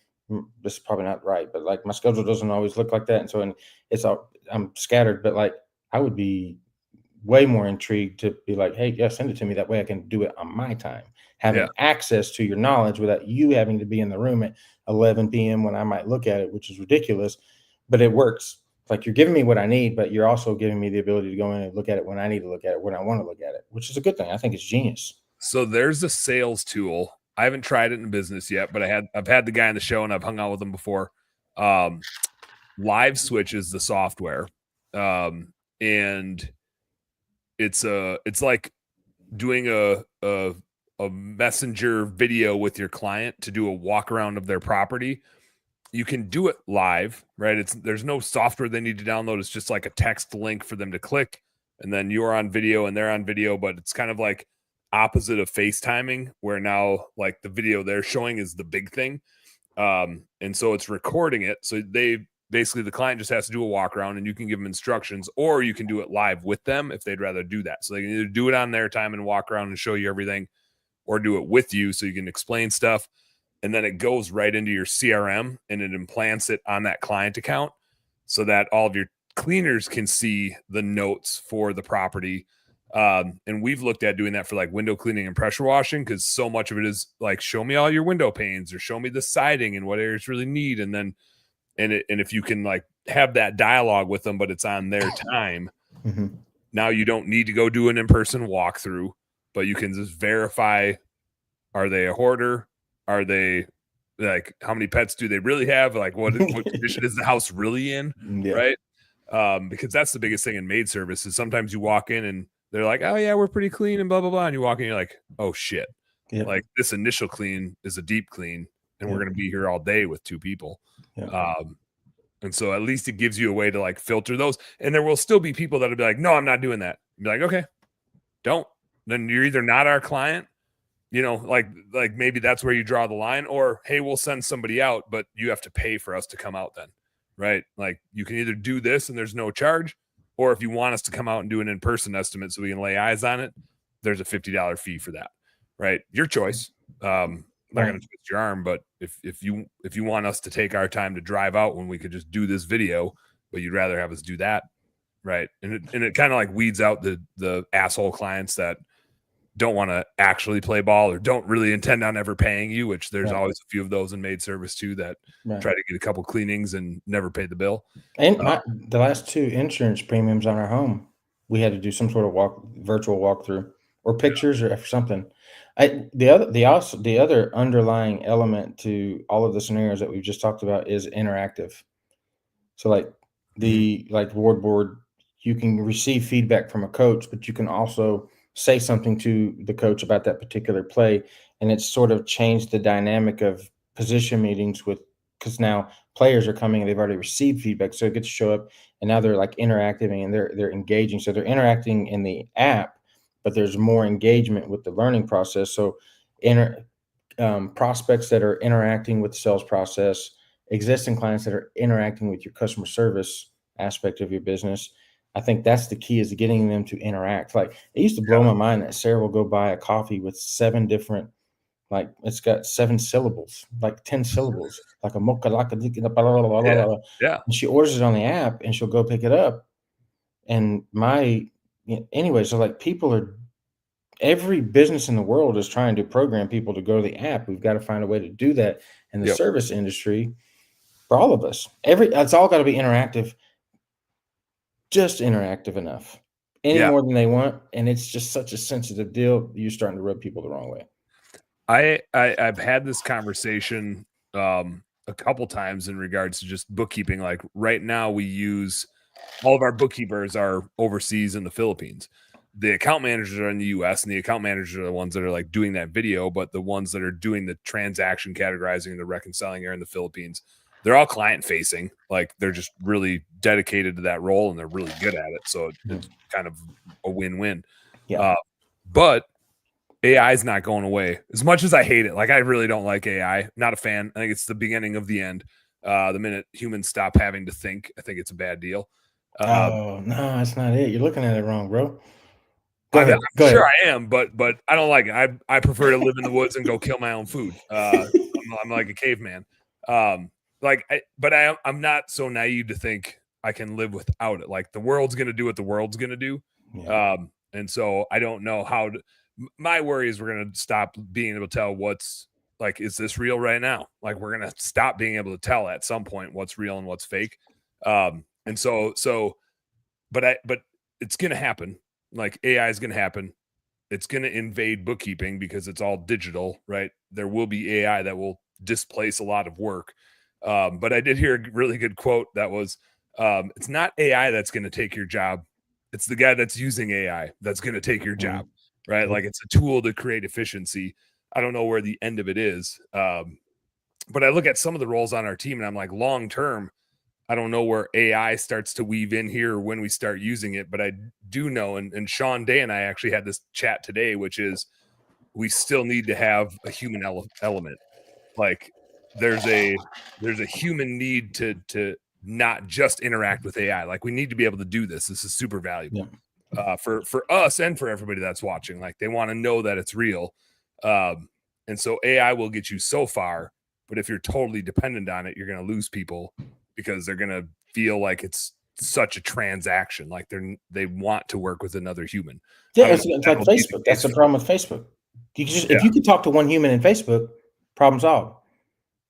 this is probably not right, but like my schedule doesn't always look like that. And so, and it's all, I'm scattered, but like I would be way more intrigued to be like, hey, yeah, send it to me. That way I can do it on my time, Yeah. having access to your knowledge without you having to be in the room at 11 p.m. when I might look at it, which is ridiculous, but it works. It's like you're giving me what I need, but you're also giving me the ability to go in and look at it when I need to look at it, when I want to look at it, which is a good thing. I think it's genius. So there's a sales tool. I haven't tried it in business yet, but I've had the guy on the show and I've hung out with him before. Live Switch is the software. And it's like doing a messenger video with your client to do a walk around of their property. You can do it live, right? There's no software they need to download. It's just like a text link for them to click, and then you're on video and they're on video, but it's kind of like opposite of FaceTiming, where now like the video they're showing is the big thing. And so it's recording it. So they basically, the client just has to do a walk around and you can give them instructions, or you can do it live with them if they'd rather do that. So they can either do it on their time and walk around and show you everything, or do it with you so you can explain stuff. And then it goes right into your CRM and it implants it on that client account so that all of your cleaners can see the notes for the property. And we've looked at doing that for like window cleaning and pressure washing, because so much of it is like, show me all your window panes or show me the siding and what areas really need. And then, and if you can like have that dialogue with them, but it's on their time, now you don't need to go do an in-person walkthrough, but you can just verify, are they a hoarder? Are they like, how many pets do they really have? Like what condition is the house really in? Yeah. Right. Because that's the biggest thing in maid service is sometimes you walk in and they're like, oh yeah, we're pretty clean and blah, blah, blah. And you walk in, you're like, oh shit. Yep. Like this initial clean is a deep clean and we're going to be here all day with 2 people. And so at least it gives you a way to like filter those. And there will still be people that'll be like, no, I'm not doing that. Be like, okay, don't. Then you're either not our client, you know, like maybe that's where you draw the line, or, hey, we'll send somebody out, but you have to pay for us to come out then, right? Like you can either do this and there's no charge, or if you want us to come out and do an in-person estimate so we can lay eyes on it, there's a $50 fee for that, right? Your choice. I'm not going to twist your arm, but if you want us to take our time to drive out when we could just do this video, but you'd rather have us do that, right? And it kind of like weeds out the asshole clients that don't want to actually play ball or don't really intend on ever paying you, which there's always a few of those in maid service too that try to get a couple cleanings and never pay the bill. And the last 2 insurance premiums on our home, we had to do some sort of virtual walkthrough or pictures or something. The other underlying element to all of the scenarios that we've just talked about is interactive. So like like ward board, you can receive feedback from a coach, but you can also say something to the coach about that particular play. And it's sort of changed the dynamic of position meetings because now players are coming and they've already received feedback. So it gets to show up and now they're like interacting and they're engaging. So they're interacting in the app, but there's more engagement with the learning process. So prospects that are interacting with the sales process, existing clients that are interacting with your customer service aspect of your business. I think that's the key, is getting them to interact. Like it used to blow my mind that Sarah will go buy a coffee with 7 different, like it's got 7 syllables, like 10 syllables, like a mocha, like a blah, blah, blah, blah. And she orders it on the app and she'll go pick it up. And anyway, so like every business in the world is trying to program people to go to the app. We've got to find a way to do that in the service industry for all of us. It's all got to be interactive. Just interactive enough, more than they want, and it's just such a sensitive deal. You're starting to rub people the wrong way. I've had this conversation a couple times in regards to just bookkeeping. Like right now, we use all of our bookkeepers are overseas in the Philippines. The account managers are in the U.S. and the account managers are the ones that are like doing that video, but the ones that are doing the transaction categorizing and the reconciling are in the Philippines. They're all client facing, like they're just really dedicated to that role and they're really good at it. So it's kind of a win-win. But AI is not going away as much as I hate it. Like I really don't like AI. Not a fan. I think it's the beginning of the end. The minute humans stop having to think, I think it's a bad deal. No, that's not it. You're looking at it wrong, bro. I'm sure I am, but I don't like it. I prefer to live in the woods and go kill my own food. I'm I'm like a caveman. I'm not so naive to think I can live without it. Like the world's going to do what the world's going to do. Yeah. And so I don't know how to, my worry is we're going to stop being able to tell what's like, is this real right now? Like we're going to stop being able to tell at some point what's real and what's fake. And but it's going to happen. Like AI is going to happen. It's going to invade bookkeeping because it's all digital, right? There will be AI that will displace a lot of work. But I did hear a really good quote that was, it's not AI that's going to take your job. It's the guy that's using AI that's going to take your job, right? Like it's a tool to create efficiency. I don't know where the end of it is. But I look at some of the roles on our team and I'm like, long term, I don't know where AI starts to weave in here or when we start using it, but I do know, and Sean Day and I actually had this chat today, which is we still need to have a human element. Like there's a human need to not just interact with AI. Like we need to be able to do this. This is super valuable for us and for everybody that's watching. Like they want to know that it's real. And so AI will get you so far, but if you're totally dependent on it, you're going to lose people because they're going to feel like it's such a transaction. Like they want to work with another human. Yeah, it's like Facebook. That's the problem with Facebook. If you could talk to one human in Facebook, problem solved.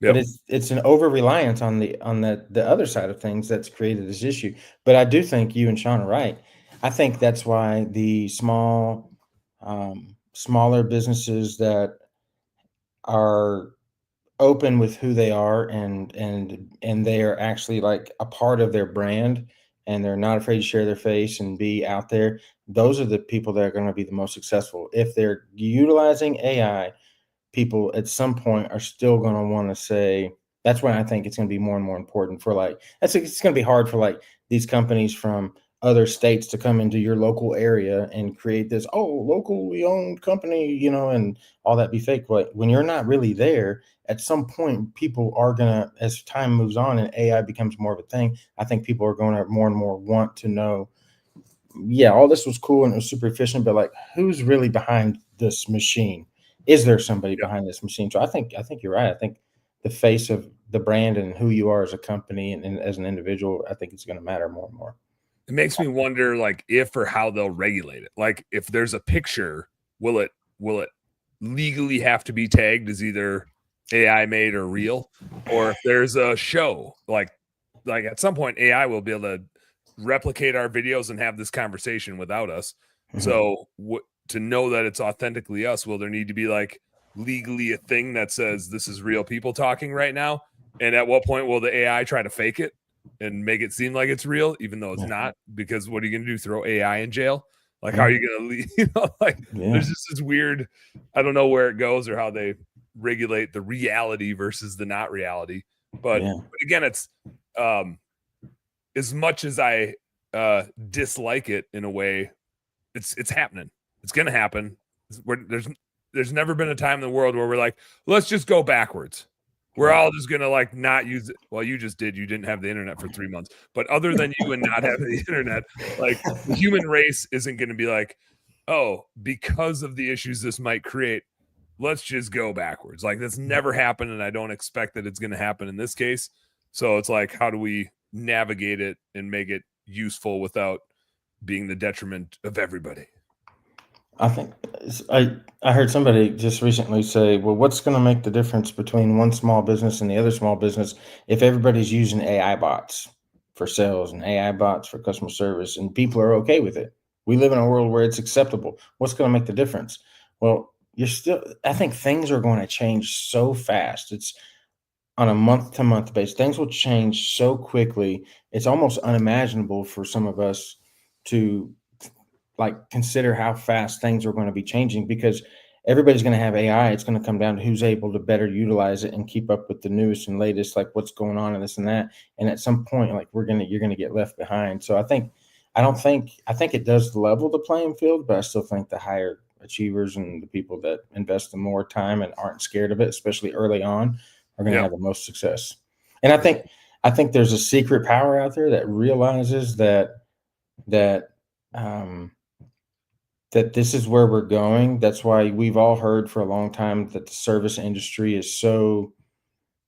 But it's an over reliance on the other side of things that's created this issue. But I do think you and Sean are right. I think that's why the smaller businesses that are open with who they are and they are actually like a part of their brand and they're not afraid to share their face and be out there, those are the people that are going to be the most successful. If they're utilizing AI, people at some point are still going to want to say, that's when I think it's going to be more and more important for it's going to be hard for these companies from other states to come into your local area and create this locally owned company, and all that be fake. But when you're not really there, at some point people are gonna, as time moves on and AI becomes more of a thing, I think people are going to more and more want to know, all this was cool and it was super efficient, but who's really behind this machine? Is there somebody behind this machine? So I think you're right. I think the face of the brand and who you are as a company and as an individual, I think it's going to matter more and more. It makes me wonder, if or how they'll regulate it. Like, if there's a picture, will it legally have to be tagged as either AI made or real? Or if there's a show, like at some point, AI will be able to replicate our videos and have this conversation without us. Mm-hmm. So to know that it's authentically us, will there need to be legally a thing that says this is real people talking right now? And at what point will the AI try to fake it and make it seem like it's real, even though it's not? Because what are you going to do? Throw AI in jail? How are you going to leave? There's just this weird, I don't know where it goes or how they regulate the reality versus the not reality. But again, it's as much as I dislike it in a way, it's happening. It's going to happen. There's never been a time in the world where we're like, let's just go backwards. We're all just going to not use it. Well, you just did. You didn't have the internet for 3 months. But other than you and not having the internet, the human race isn't going to be because of the issues this might create, let's just go backwards. That's never happened, and I don't expect that it's going to happen in this case. So it's how do we navigate it and make it useful without being the detriment of everybody? I think I heard somebody just recently say, well, what's going to make the difference between one small business and the other small business if everybody's using AI bots for sales and AI bots for customer service and people are okay with it? We live in a world where it's acceptable. What's going to make the difference? Well, I think things are going to change so fast. It's on a month-to-month basis. Things will change so quickly. It's almost unimaginable for some of us to consider how fast things are going to be changing, because everybody's going to have AI. It's going to come down to who's able to better utilize it and keep up with the newest and latest, what's going on and this and that. And at some point, you're going to get left behind. So I think it does level the playing field, but I still think the higher achievers and the people that invest the more time and aren't scared of it, especially early on, are going to have the most success. And I think there's a secret power out there that realizes that this is where we're going. That's why we've all heard for a long time that the service industry is so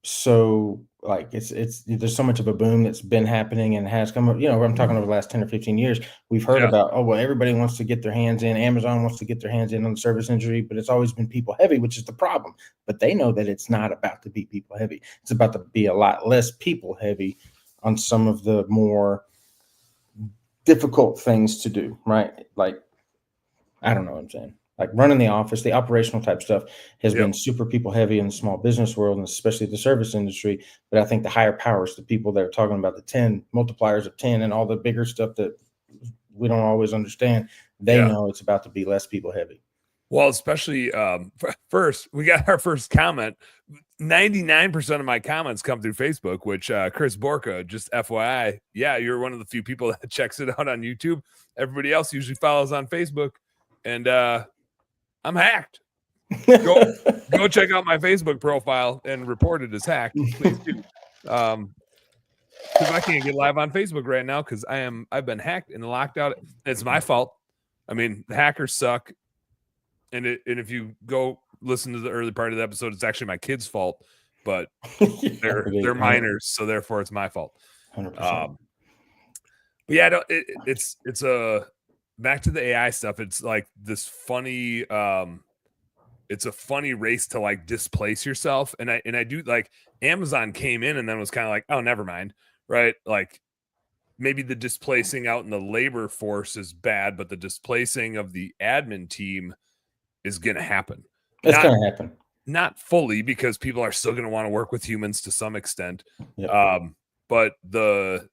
so like it's there's so much of a boom that's been happening and has come up, I'm talking over the last 10 or 15 years. We've heard Yeah. about, oh well, everybody wants to get their hands in, Amazon wants to get their hands in on the service industry, but it's always been people heavy, which is the problem. But they know that it's not about to be people heavy. It's about to be a lot less people heavy on some of the more difficult things to do, right? Like, I don't know what I'm saying. Like running the office, the operational type stuff has Yep. been super people heavy in the small business world and especially the service industry. But I think the higher powers, the people that are talking about the 10 multipliers of 10 and all the bigger stuff that we don't always understand, they Yeah. know it's about to be less people heavy. Well, especially first, we got our first comment. 99% of my comments come through Facebook, which Chris Borka, just FYI, yeah, you're one of the few people that checks it out on YouTube. Everybody else usually follows on Facebook, and I'm hacked. Go check out my Facebook profile and report it as hacked, please do. Because I can't get live on Facebook right now because I've been hacked and locked out. It's my fault. I mean, the hackers suck. And if you go listen to the early part of the episode, it's actually my kids' fault, but they're minors, so therefore it's my fault. 100%. But yeah, it's a back to the AI stuff. It's like this funny. It's a funny race to like displace yourself, and I do like Amazon came in and then was kind of like, oh, never mind, right? Like maybe the displacing out in the labor force is bad, but the displacing of the admin team is going to happen. It's going to happen. Not fully, because people are still going to want to work with humans to some extent. Yep. But the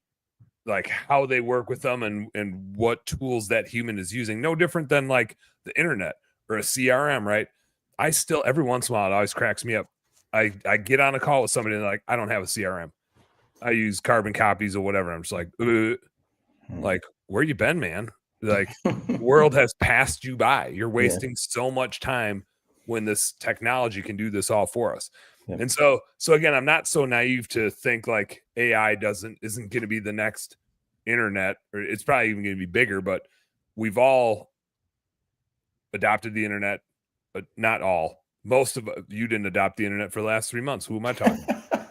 like how they work with them and what tools that human is using, no different than like the internet or a CRM, right? I still, every once in a while, it always cracks me up. I get on a call with somebody and like, I don't have a CRM. I use carbon copies or whatever. I'm just like, like, where you been, man? Like, the world has passed you by. You're wasting so much time when this technology can do this all for us. Yeah. And so again, I'm not so naive to think like AI isn't going to be the next internet, or it's probably even going to be bigger, but we've all adopted the internet, but not all. Most of you didn't adopt the internet for the last 3 months. Who am I talking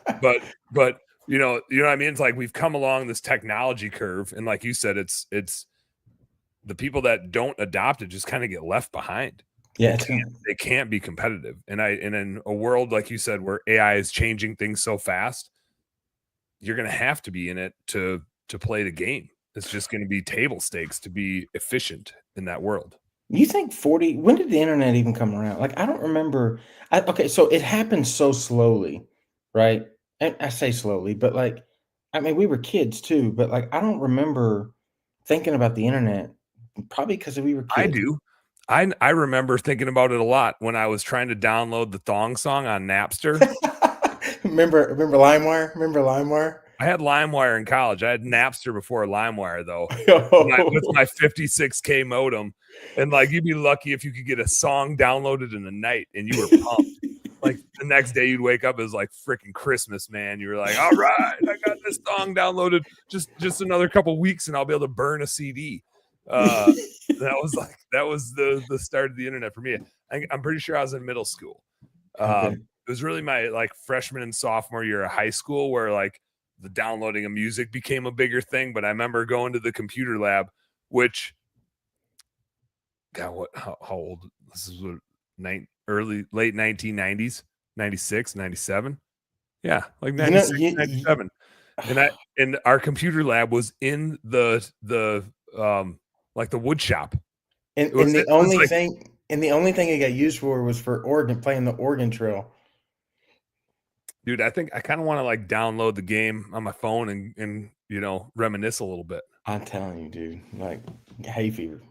about? but you know what I mean? It's like we've come along this technology curve, and like you said, it's the people that don't adopt it just kind of get left behind. Yeah, they can't be competitive. And in a world like you said where AI is changing things so fast, you're going to have to be in it to play the game. It's just going to be table stakes to be efficient in that world. You think when did the internet even come around? Like, I don't remember. Okay, so it happened so slowly, right? And I say slowly, but like, I mean, we were kids too, but like, I don't remember thinking about the internet, probably because we were kids. I do. I remember thinking about it a lot when I was trying to download the Thong Song on Napster. remember LimeWire? Remember LimeWire? I had LimeWire in college. I had Napster before LimeWire, though, with my 56K modem. And like, you'd be lucky if you could get a song downloaded in the night, and you were pumped. Like the next day, you'd wake up as like freaking Christmas, man. You were like, "All right, I got this song downloaded. Just another couple weeks, and I'll be able to burn a CD." That was the start of the internet for me. I'm pretty sure I was in middle school. Okay. It was really my like freshman and sophomore year of high school where like the downloading of music became a bigger thing. But I remember going to the computer lab, which, God, how old? This is what, late 1990s, 96, 97. Yeah, like 96, 97. And our computer lab was in the like the wood shop. And the only thing it got used for was for playing the Oregon Trail. Dude, I think I kind of want to like download the game on my phone and reminisce a little bit. I'm telling you, dude, like hay fever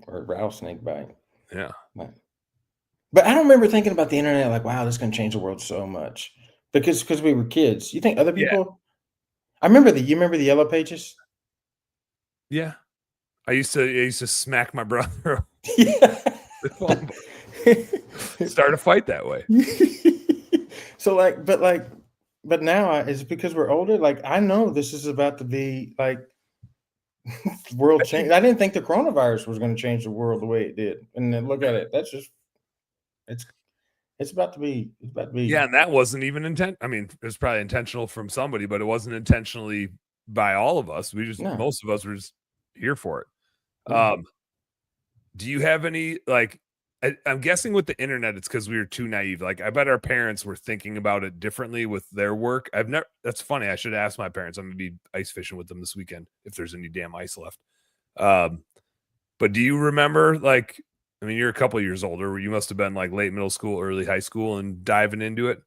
or rattlesnake bite. Yeah. But I don't remember thinking about the internet like, wow, this is going to change the world so much because we were kids. You think other people? Yeah. You remember the Yellow Pages? Yeah. I used to smack my brother. Yeah. Start a fight that way. So but now it's because we're older. Like, I know this is about to be like world change. I didn't think the coronavirus was going to change the world the way it did. And then look at it. It's about to be. It's about to be. Yeah, and that wasn't even intent. I mean, it was probably intentional from somebody, but it wasn't intentionally by all of us. No. Most of us were just here for it. Yeah. Do you have any like? I'm guessing with the internet, it's because we were too naive. Like, I bet our parents were thinking about it differently with their work. I've never. That's funny. I should ask my parents. I'm gonna be ice fishing with them this weekend if there's any damn ice left. But do you remember, like, I mean, you're a couple years older. You must have been like late middle school, early high school, and diving into it.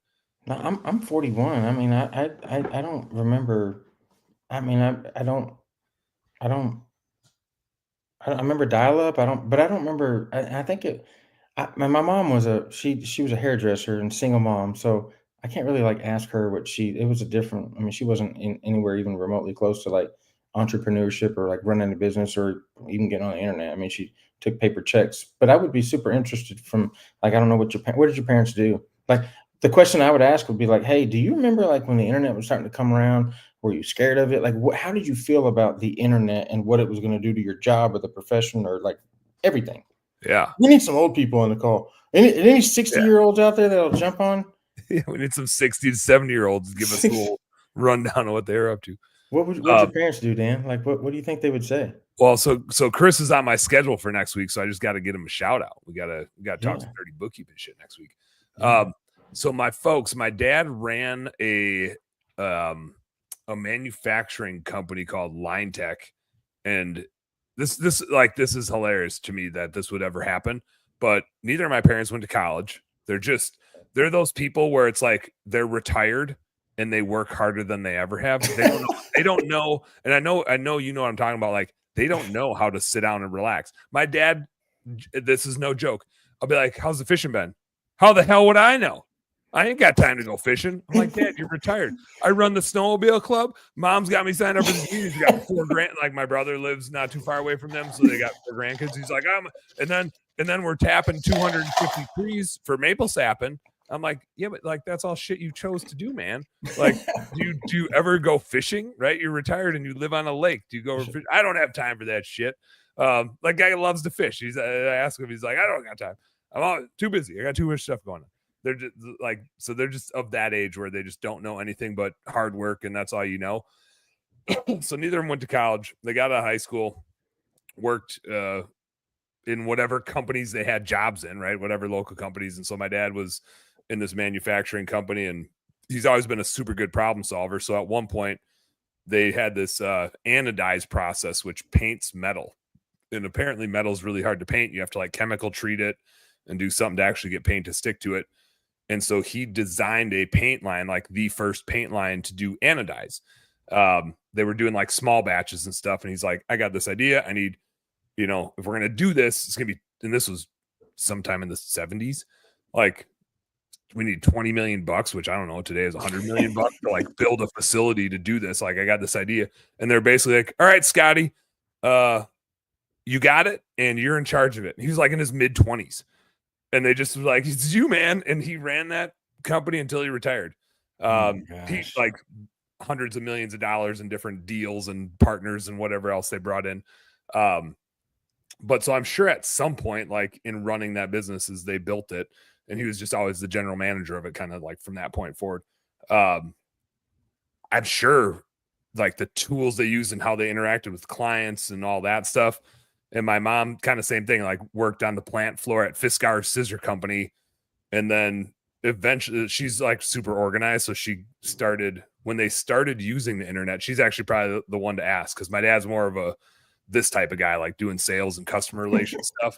No, I'm 41. I mean, I don't remember. I mean, I don't I remember dial up. But I don't remember. I think it. My mom was she was a hairdresser and single mom, so I can't really like ask her what she. It was a different. I mean, she wasn't in anywhere even remotely close to like entrepreneurship or like running a business or even getting on the internet. I mean, she took paper checks. But I would be super interested from like I don't know what did your parents do? Like the question I would ask would be like, hey, do you remember like when the internet was starting to come around? Were you scared of it? Like, how did you feel about the internet and what it was going to do to your job or the profession or like everything? Yeah. We need some old people on the call. Any 60-year-olds out there that'll jump on? Yeah, we need some 60 to 70-year-olds to give us a little rundown of what they're up to. What'd your parents do, Dan? Like, what do you think they would say? Well, so Chris is on my schedule for next week, so I just got to get him a shout out. We gotta talk some dirty bookkeeping shit next week. Yeah. So my dad ran a manufacturing company called Line Tech, and this is hilarious to me that this would ever happen. But neither of my parents went to college. They're those people where it's like they're retired and they work harder than they ever have. They don't know, and I know you know what I'm talking about. Like, they don't know how to sit down and relax. My dad, this is no joke. I'll be like, "How's the fishing been?" How the hell would I know? I ain't got time to go fishing. I'm like, Dad, you're retired. I run the snowmobile club. Mom's got me signed up for the union. She's got 4 grand. Like, my brother lives not too far away from them, so they got 4 grandkids. He's like, and then we're tapping 250 trees for maple sapping. I'm like, yeah, but like that's all shit you chose to do, man. Like, do you ever go fishing? Right? You're retired and you live on a lake. Do you go fish? I don't have time for that shit. Like, guy loves to fish. I ask him, he's like, I don't got time. I'm too busy. I got too much stuff going on. They're just like, so they're just of that age where they just don't know anything but hard work, and that's all you know. So neither of them went to college. They got out of high school, worked in whatever companies they had jobs in, right? Whatever local companies. And so my dad was in this manufacturing company, and he's always been a super good problem solver. So at one point they had this anodized process, which paints metal. And apparently metal is really hard to paint. You have to like chemical treat it and do something to actually get paint to stick to it. And so he designed a paint line, like the first paint line to do anodize. They were doing like small batches and stuff. And he's like, I got this idea. I need, if we're going to do this, it's going to be, and this was sometime in the 70s. Like, we need $20 million, which I don't know, today is $100 million to like build a facility to do this. Like, I got this idea. And they're basically like, all right, Scotty, you got it. And you're in charge of it. And he was like in his mid 20s. And they just was like, it's you, man. And he ran that company until he retired. He like hundreds of millions of dollars in different deals and partners and whatever else they brought in. But so I'm sure at some point, like in running that business, as they built it, and he was just always the general manager of it, kind of like from that point forward. I'm sure like the tools they used and how they interacted with clients and all that stuff. And my mom, kind of same thing, like worked on the plant floor at Fiskar Scissor Company. And then eventually she's like super organized. So she started, when they started using the internet, she's actually probably the one to ask, because my dad's more of this type of guy, like doing sales and customer relations stuff.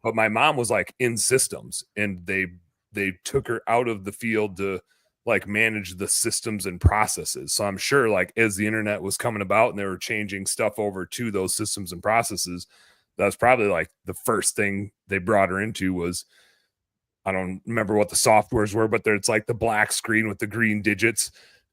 But my mom was like in systems, and they took her out of the field to like manage the systems and processes. So I'm sure like as the internet was coming about and they were changing stuff over to those systems and processes, that's probably like the first thing they brought her into was, I don't remember what the softwares were, but it's like the black screen with the green digits,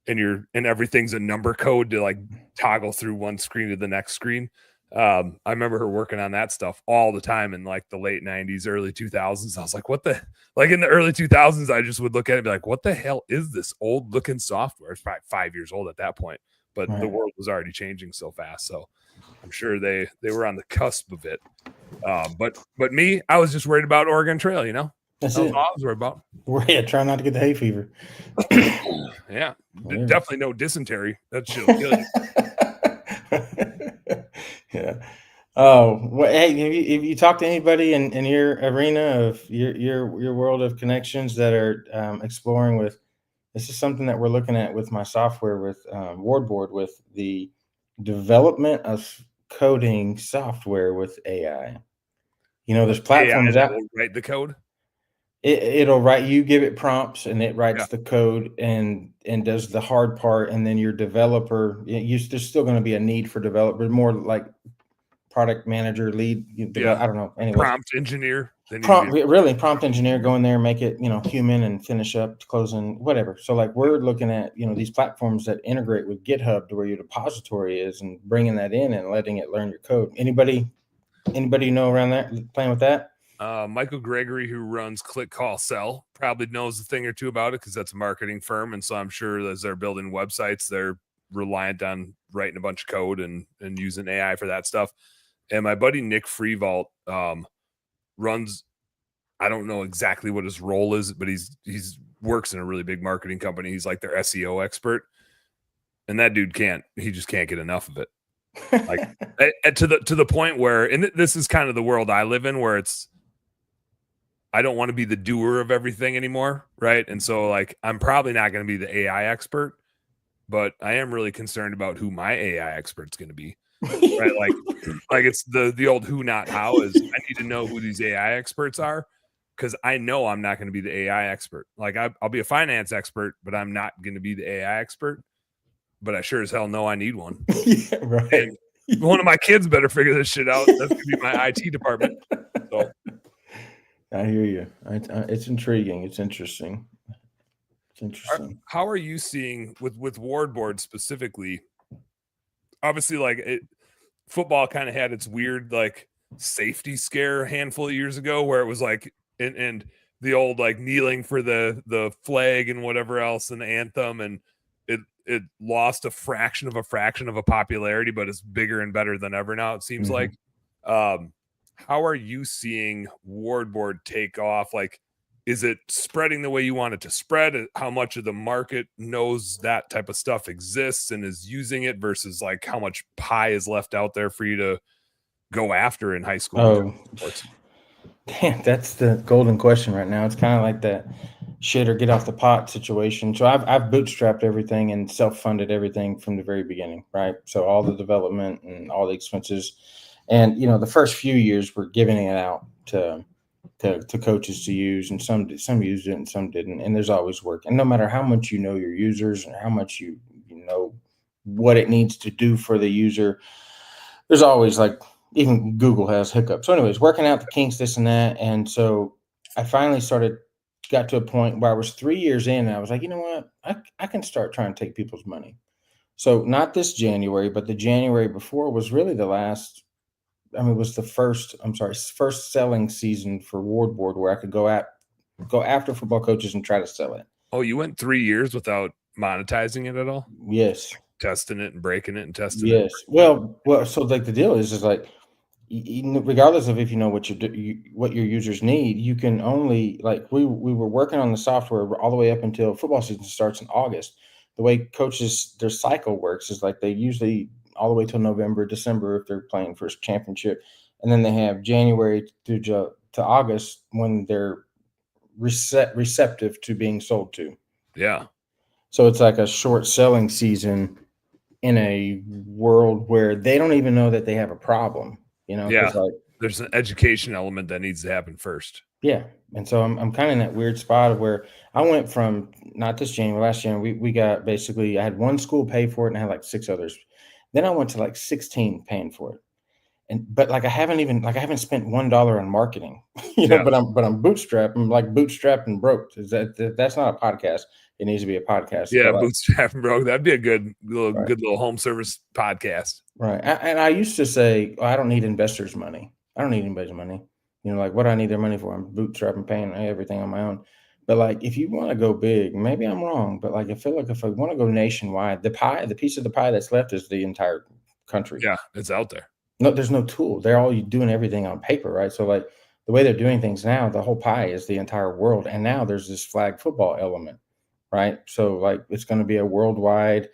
and everything's a number code to like toggle through one screen to the next screen. I remember her working on that stuff all the time in like the late 90s, early 2000s. I was like, like in the early 2000s, I just would look at it and be like, what the hell is this old looking software? It's probably 5 years old at that point, but the world was already changing so fast. So I'm sure they were on the cusp of it. But me, I was just worried about Oregon Trail, That's That's it. all I was worried about. We're try not to get the hay fever. Yeah, Yeah. definitely no dysentery. That shit'll kill you. Yeah. Oh, well, hey, have you talked to anybody in your arena of your world of connections that are exploring with? This is something that we're looking at with my software with Wardboard with the development of coding software with AI. There's AI platforms that out. will write the code. It'll write, you give it prompts and it Yeah, writes the code and does the hard part, and then your developer, there's still going to be a need for developer, more like product manager, lead yeah. I don't know. Anyways, Prompt engineer. They need to be. prompt engineer, go in there, make it human, and finish up closing whatever. So like we're looking at these platforms that integrate with GitHub to where your depository is, and bringing that in and letting it learn your code. Anybody you know around that playing with that? Michael Gregory, who runs Click Call Sell, probably knows a thing or two about it because that's a marketing firm, and so I'm sure as they're building websites, they're reliant on writing a bunch of code and using AI for that stuff. And my buddy Nick Freevault runs. I don't know exactly what his role is, but he's works in a really big marketing company. He's like their SEO expert, and that dude he just can't get enough of it. Like to the point where, and this is kind of the world I live in, where I don't want to be the doer of everything anymore, right? And so like I'm probably not going to be the AI expert, but I am really concerned about who my AI expert's going to be, right? Like it's the old who not how is I need to know who these AI experts are, because I know I'm not going to be the AI expert. Like I'll be a finance expert, but I'm not going to be the AI expert. But I sure as hell know I need one. Yeah, right. And one of my kids better figure this shit out. That's going to be my IT department. So I hear you. It's intriguing. It's interesting. It's interesting. how are you seeing with Wardboard specifically? Obviously, like football kind of had its weird like safety scare a handful of years ago, where it was like and the old like kneeling for the flag and whatever else and the anthem, and it lost a fraction of a popularity, but it's bigger and better than ever now. It seems like. How are you seeing Wardboard take off? Like, is it spreading the way you want it to spread? How much of the market knows that type of stuff exists and is using it versus like how much pie is left out there for you to go after in high school? Oh, damn, that's the golden question right now. It's kind of like that shit or get off the pot situation. So I've bootstrapped everything and self-funded everything from the very beginning, right? So all the development and all the expenses, and the first few years we're giving it out to coaches to use, and some used it and some didn't. And there's always work, and no matter how much you know your users and how much you know what it needs to do for the user, there's always like, even Google has hiccups. So anyways, working out the kinks, this and that. And so I finally got to a point where I was 3 years in, and I was like, you know what? I can start trying to take people's money. So not this January, but the January before was really the last. I mean, it was the first selling season for Wardboard where I could go after football coaches and try to sell it. Oh, you went 3 years without monetizing it at all? Yes. Testing it and breaking it and testing it. Yes. Well, so like the deal is like, regardless of if you know what what your users need, you can only, like, we were working on the software all the way up until football season starts in August. The way coaches, their cycle works is like they usually all the way till November, December if they're playing for a championship, and then they have January to August when they're receptive to being sold to. Yeah. So it's like a short selling season in a world where they don't even know that they have a problem, Yeah. because like, There's an education element that needs to happen first. yeah. And so I'm kind of in that weird spot of where I went from, not this January, last January, we got basically, I had one school pay for it and I had like 6 others. Then I went to like 16 paying for it. But like I haven't spent $1 on marketing, Yeah. but I'm bootstrapped. I'm like bootstrapped and broke. That's not a podcast. It needs to be a podcast. Yeah, But bootstrap and broke. That'd be a good right, little home service podcast. right. And I used to say, I don't need investors' money. I don't need anybody's money. Like what do I need their money for? I'm bootstrapping, paying everything on my own. But like, if you want to go big, maybe I'm wrong, but like, I feel like if I want to go nationwide, the piece of the pie that's left is the entire country. Yeah, it's out there. No, there's no tool. They're all doing everything on paper, right? So like, the way they're doing things now, the whole pie is the entire world. And now there's this flag football element, right? So like it's going to be a worldwide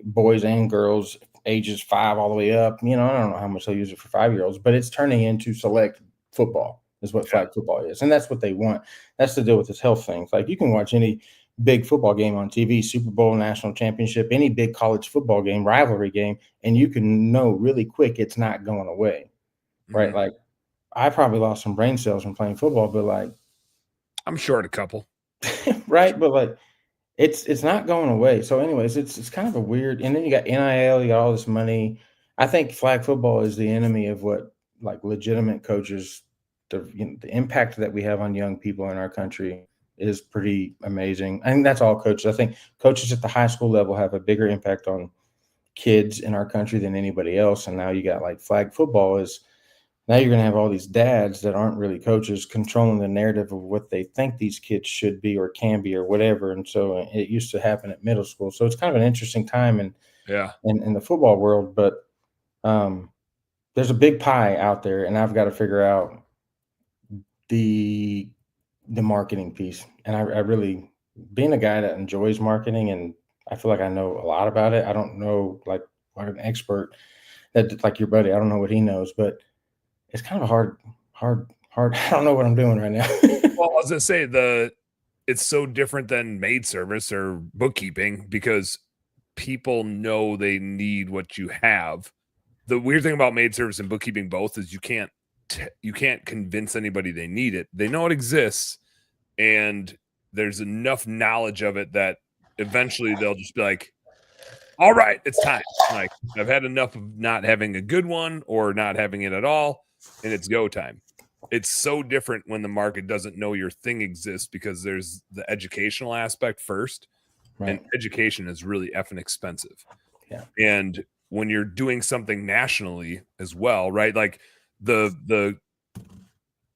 boys and girls ages 5 all the way up. I don't know how much they'll use it for 5-year-olds, but it's turning into select football is what Yeah. flag football is. And that's what they want. That's to deal with this health thing. Like you can watch any big football game on TV, Super Bowl, national championship, any big college football game, rivalry game, and you can know really quick it's not going away. Right. Mhm. Like I probably lost some brain cells from playing football, but like I'm short a couple. right, but like it's not going away. So, anyways, it's kind of a weird. And then you got NIL, you got all this money. I think flag football is the enemy of what like legitimate coaches. The impact that we have on young people in our country is pretty amazing. I think that's all coaches. I think coaches at the high school level have a bigger impact on kids in our country than anybody else. And now you got like flag football is now you're going to have all these dads that aren't really coaches controlling the narrative of what they think these kids should be or can be or whatever. And so it used to happen at middle school. So it's kind of an interesting time Yeah. in the football world. But um, there's a big pie out there, and I've got to figure out the the marketing piece. And I really, being a guy that enjoys marketing, and I feel like I know a lot about it. I don't know like an expert that like your buddy. I don't know what he knows, but it's kind of a hard. I don't know what I'm doing right now. Well, I was gonna say it's so different than maid service or bookkeeping because people know they need what you have. The weird thing about maid service and bookkeeping both is you can't convince anybody they need it. They know it exists, and there's enough knowledge of it that eventually they'll just be like, all right, it's time. Like I've had enough of not having a good one or not having it at all, and it's go time. It's so different when the market doesn't know your thing exists because there's the educational aspect first, and Right. education is really effing expensive. Yeah. And when you're doing something nationally as well, right? Like the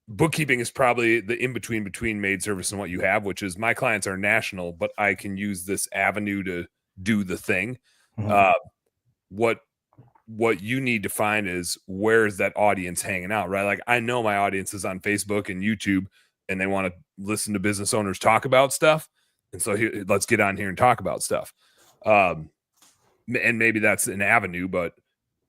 bookkeeping is probably the in between maid service and what you have, which is my clients are national, but I can use this avenue to do the thing. Mhm. Uh, what you need to find is where is that audience hanging out, right? Like I know my audience is on Facebook and YouTube, and they want to listen to business owners talk about stuff, and so let's get on here and talk about stuff. And maybe that's an avenue, but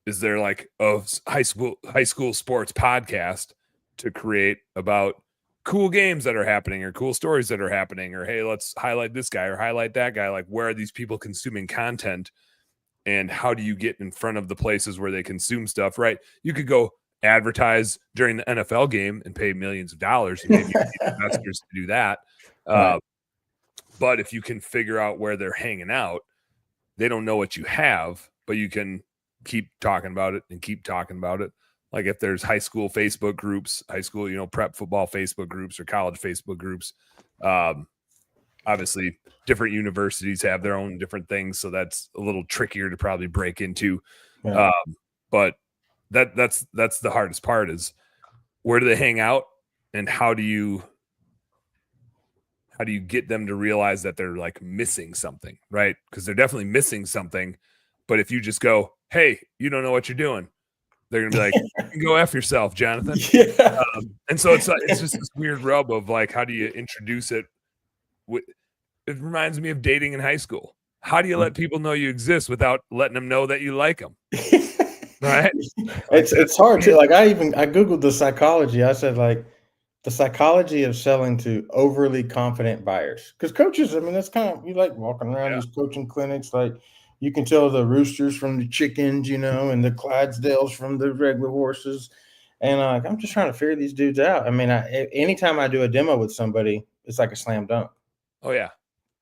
is there like a high school sports podcast to create about cool games that are happening or cool stories that are happening, or hey, let's highlight this guy or highlight that guy? Like where are these people consuming content, and how do you get in front of the places where they consume stuff, right? You could go advertise during the NFL game and pay millions of dollars, and maybe you need investors to do that. Right. But if you can figure out where they're hanging out, they don't know what you have, but you can keep talking about it and keep talking about it. Like if there's high school Facebook groups, high school, prep football Facebook groups or college Facebook groups, obviously different universities have their own different things. So that's a little trickier to probably break into. Yeah. But that's the hardest part is where do they hang out, and how do you get them to realize that they're like missing something, right? Because they're definitely missing something. But if you just go, hey, you don't know what you're doing, they're gonna be like, you can go F yourself, Jonathan. Yeah. And so it's just this weird rub of like, how do you introduce it? It reminds me of dating in high school. How do you let people know you exist without letting them know that you like them? Right? It's hard too. Like I Googled the psychology. I said like the psychology of selling to overly confident buyers. Because coaches, I mean, that's kind of you like walking around Yeah. these coaching clinics, like you can tell the roosters from the chickens, and the Clydesdales from the regular horses. And I'm just trying to figure these dudes out. I mean, anytime I do a demo with somebody, it's like a slam dunk. Oh yeah.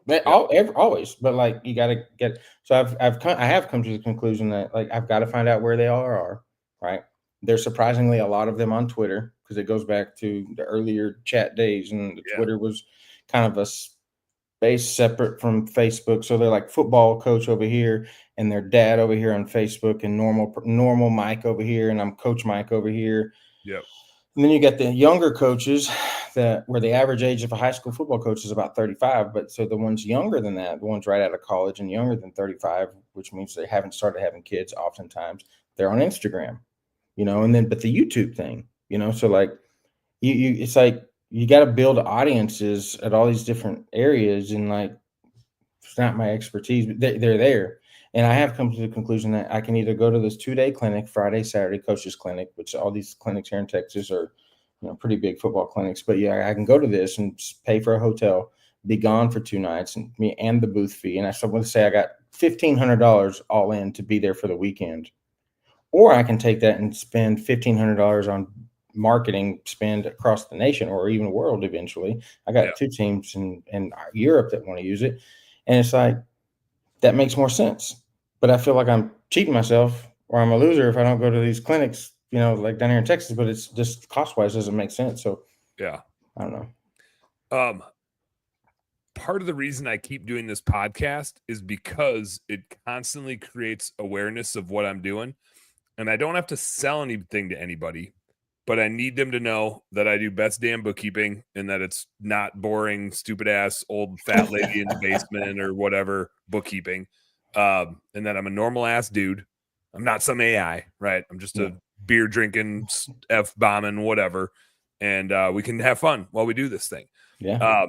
But Yeah. always, but like you got to get. So I have come to the conclusion that like I've got to find out where they all are. Right. There's surprisingly a lot of them on Twitter because it goes back to the earlier chat days, and the Yeah. Twitter was kind of a space separate from Facebook. So they're like football coach over here, and their dad over here on Facebook, and normal Mike over here, and I'm Coach Mike over here. Yep. And then you get the younger coaches where the average age of a high school football coach is about 35. But so the ones younger than that, the ones right out of college and younger than 35, which means they haven't started having kids oftentimes, they're on Instagram, but the YouTube thing, so like it's like you got to build audiences at all these different areas, and like it's not my expertise, but they're there. And I have come to the conclusion that I can either go to this 2-day clinic, Friday, Saturday coaches clinic, which all these clinics here in Texas are, pretty big football clinics. But yeah, I can go to this and pay for a hotel, be gone for 2 nights, and me and the booth fee. And I want to say I got $1,500 all in to be there for the weekend. Or I can take that and spend $1,500 on marketing spend across the nation or even the world eventually. I got 2 teams in Europe that want to use it. And it's like, that makes more sense. But I feel like I'm cheating myself or I'm a loser if I don't go to these clinics, like down here in Texas, but it's just cost wise doesn't make sense. So yeah, I don't know. Part of the reason I keep doing this podcast is because it constantly creates awareness of what I'm doing. And I don't have to sell anything to anybody, but I need them to know that I do best damn bookkeeping and that it's not boring, stupid ass old fat lady in the basement or whatever bookkeeping. And that I'm a normal ass dude. I'm not some AI, right? I'm just a beer drinking, F bombing, whatever. And we can have fun while we do this thing. Yeah.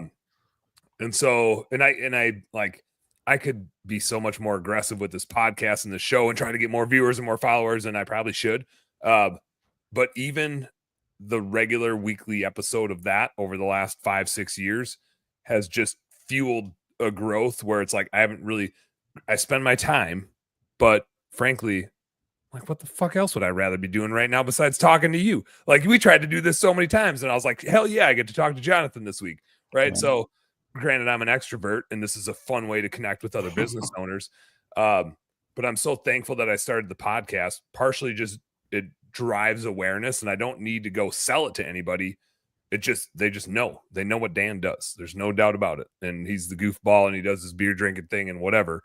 And so, I could be so much more aggressive with this podcast and the show and try to get more viewers and more followers, and I probably should. But even the regular weekly episode of that over the last 5-6 years has just fueled a growth where it's like, I spend my time, but frankly, like, what the fuck else would I rather be doing right now besides talking to you? Like, we tried to do this so many times and I was like, hell yeah, I get to talk to Jonathan this week. Right. So granted, I'm an extrovert and this is a fun way to connect with other business owners. But I'm so thankful that I started the podcast. Partially just it drives awareness and I don't need to go sell it to anybody. They just know. They know what Dan does. There's no doubt about it. And he's the goofball and he does his beer drinking thing and whatever.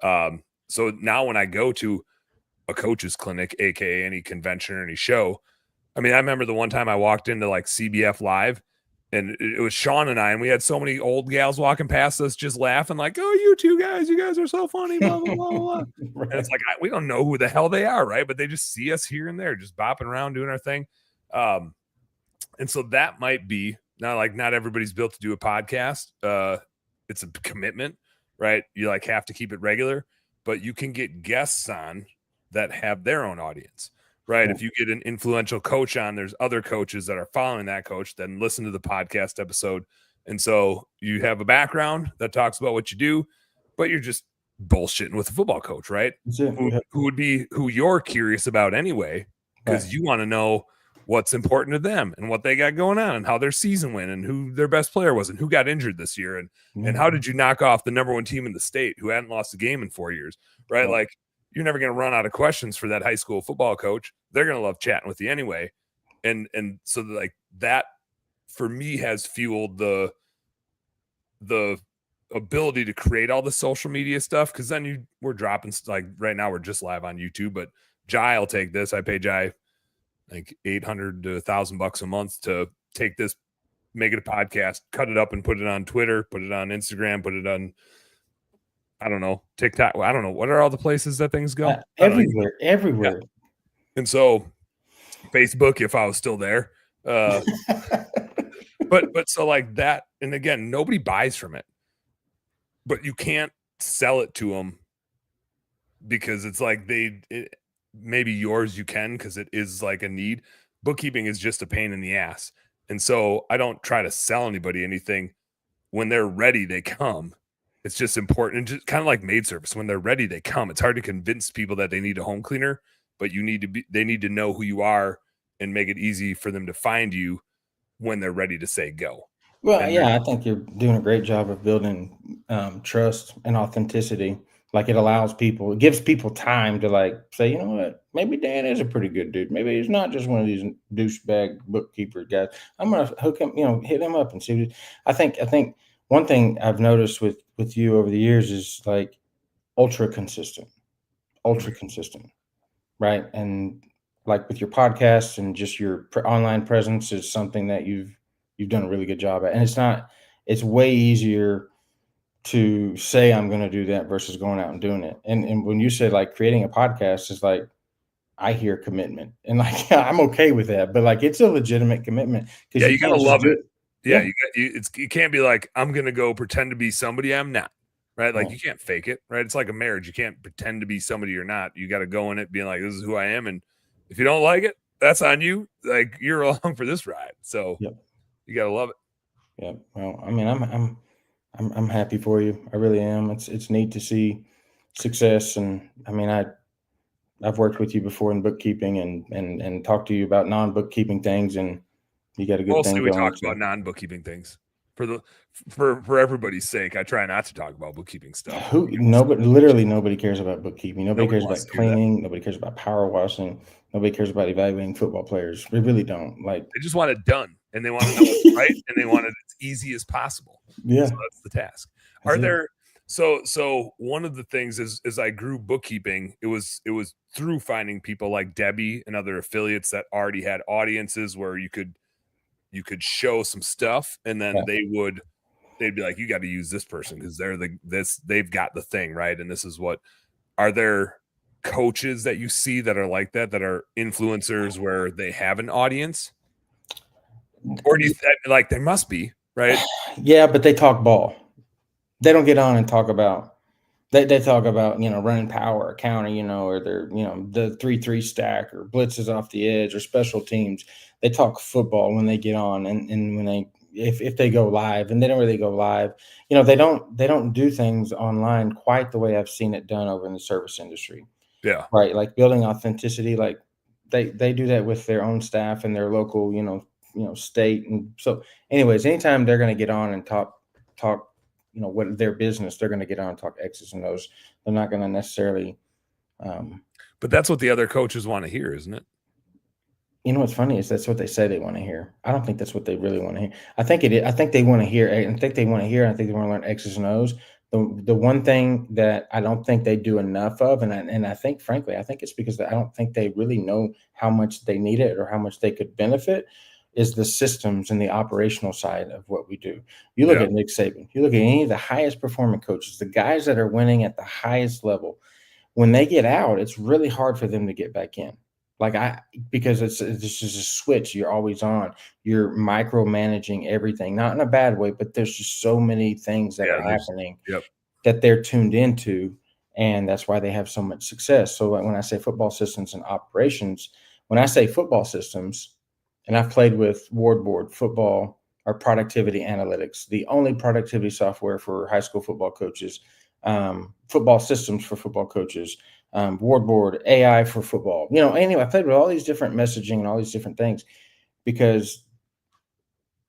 So now when I go to a coach's clinic, aka any convention or any show, I mean, I remember the one time I walked into like CBF Live and it was Sean and I, and we had so many old gals walking past us just laughing like, oh, you guys are so funny, blah, blah, blah, blah. Right. And it's like, we don't know who the hell they are, right? But they just see us here and there just bopping around doing our thing. And so that might be, not everybody's built to do a podcast. It's a commitment, right? You like have to keep it regular, but you can get guests on that have their own audience. Right. If you get an influential coach on, there's other coaches that are following that coach, then listen to the podcast episode. And so you have a background that talks about what you do, but you're just bullshitting with a football coach, right? Who you're curious about anyway, because you want to know what's important to them and what they got going on and how their season went and who their best player was and who got injured this year. And how did you knock off the number one team in the state who hadn't lost a game in 4 years, right? Like, you're never going to run out of questions for that high school football coach. They're going to love chatting with you anyway. And so like that for me has fueled the ability to create all the social media stuff. Cause then we're dropping, like right now we're just live on YouTube, but Jai will take this. I pay Jai like $800 to $1,000 a month to take this, make it a podcast, cut it up and put it on Twitter, put it on Instagram, put it on, I don't know, TikTok. I don't know. What are all the places that things go? Everywhere. Yeah. And so Facebook, if I was still there, but so like that. And again, nobody buys from it, but you can't sell it to them because it's like maybe yours you can, because it is like a need. Bookkeeping is just a pain in the ass. And so I don't try to sell anybody anything. When they're ready, they come. It's just important, just kind of like maid service. When they're ready, they come. It's hard to convince people that they need a home cleaner, but they need to know who you are and make it easy for them to find you when they're ready to say go. Well, I think you're doing a great job of building trust and authenticity. Like it gives people time to like say, you know what, maybe Dan is a pretty good dude. Maybe he's not just one of these douchebag bookkeeper guys. I'm gonna hook him, hit him up and see. I think one thing I've noticed with you over the years is like ultra consistent, right? And like with your podcast and just your online presence is something that you've done a really good job at. And it's way easier to say I'm going to do that versus going out and doing it. And when you say like creating a podcast is like, I hear commitment, and like I'm okay with that. But like it's a legitimate commitment because Yeah, you you gotta can't just love do it. it. Yeah, Yeah, you can't be like, "I'm gonna go pretend to be somebody I'm not." Right? Like, yeah, you can't fake it, right? It's like a marriage. You can't pretend to be somebody you're not. You gotta go in it being like, "This is who I am," and if you don't like it, that's on you. Like, you're along for this ride. So, yeah, you gotta love it. yeah. Well, I mean, I'm happy for you. I really am. It's neat to see success, and I mean, I've worked with you before in bookkeeping and talked to you about non-bookkeeping things, and you got a good Mostly thing we talk going. about So non-bookkeeping things. For the for everybody's sake, I try not to talk about bookkeeping stuff. who nobody literally nobody cares about bookkeeping. Nobody Nobody cares wants about to do that. cleaning. Nobody cares about power washing. Nobody cares about evaluating football players. We really don't. Like They just want it done, and they wanna know what's right, and they want it as easy as possible. So yeah, that's the task. that's Are it. there so one of the things is as I grew bookkeeping, it was through finding people like Debbie and other affiliates that already had audiences where you could show some stuff, and Yeah. then they'd be like, "You gotta use this person because they've got the thing, right? And this is what." Are there coaches that you see that are like that are influencers where they have an audience? Or do you like there must be, right? Yeah, but they talk ball. They don't get on and talk about they talk about, running power or counter, or their, the 3-3 stack or blitzes off the edge or special teams. They talk football when they get on and when they if they go live, and they don't really go live. They don't do things online quite the way I've seen it done over in the service industry. Yeah. Right, like building authenticity, like they do that with their own staff and their local, state. And so, anyways, anytime they're going to get on and talk, what their business, they're going to get on and talk X's and O's. They're not going to necessarily. Um, But that's what the other coaches wanna hear, isn't it? what's funny is that's what they say they want to hear. I don't think that's what they really want to hear. I think it. I think they want to hear. I think they want to hear. I think they want to learn X's and O's. The one thing that I don't think they do enough of, and I think frankly, I think it's because I don't think they really know how much they need it or how much they could benefit, is the systems and the operational side of what we do. You look Yeah. at Nick Saban. You look at any of the highest performing coaches, the guys that are winning at the highest level. When they get out, it's really hard for them to get back in. Like because it's just a switch. You're always on. You're micromanaging everything, not in a bad way, but there's just so many things that are Yeah, there's happening yep. that they're tuned into, and that's why they have so much success. So like, when I say football systems and operations, when I say football systems, and I've played with Wardboard football or productivity analytics, the only productivity software for high school football coaches, football systems for football coaches, Wardboard AI for football. Anyway, I played with all these different messaging and all these different things because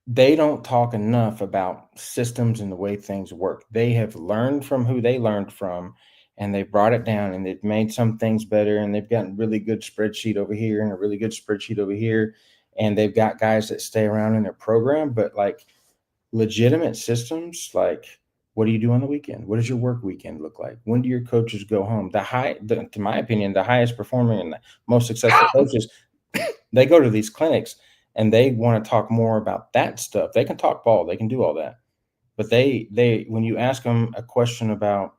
they don't talk enough about systems and the way things work. They have learned from who they learned from, and they brought it down, and they've made some things better, and they've gotten really good spreadsheet over here and a really good spreadsheet over here. And they've got guys that stay around in their program, but like legitimate systems, like what do you do on the weekend? What does your work weekend look like? When do your coaches go home? To my opinion, the highest performing and the most successful coaches, they go to these clinics and they want to talk more about that stuff. They can talk ball, they can do all that. But they when you ask them a question about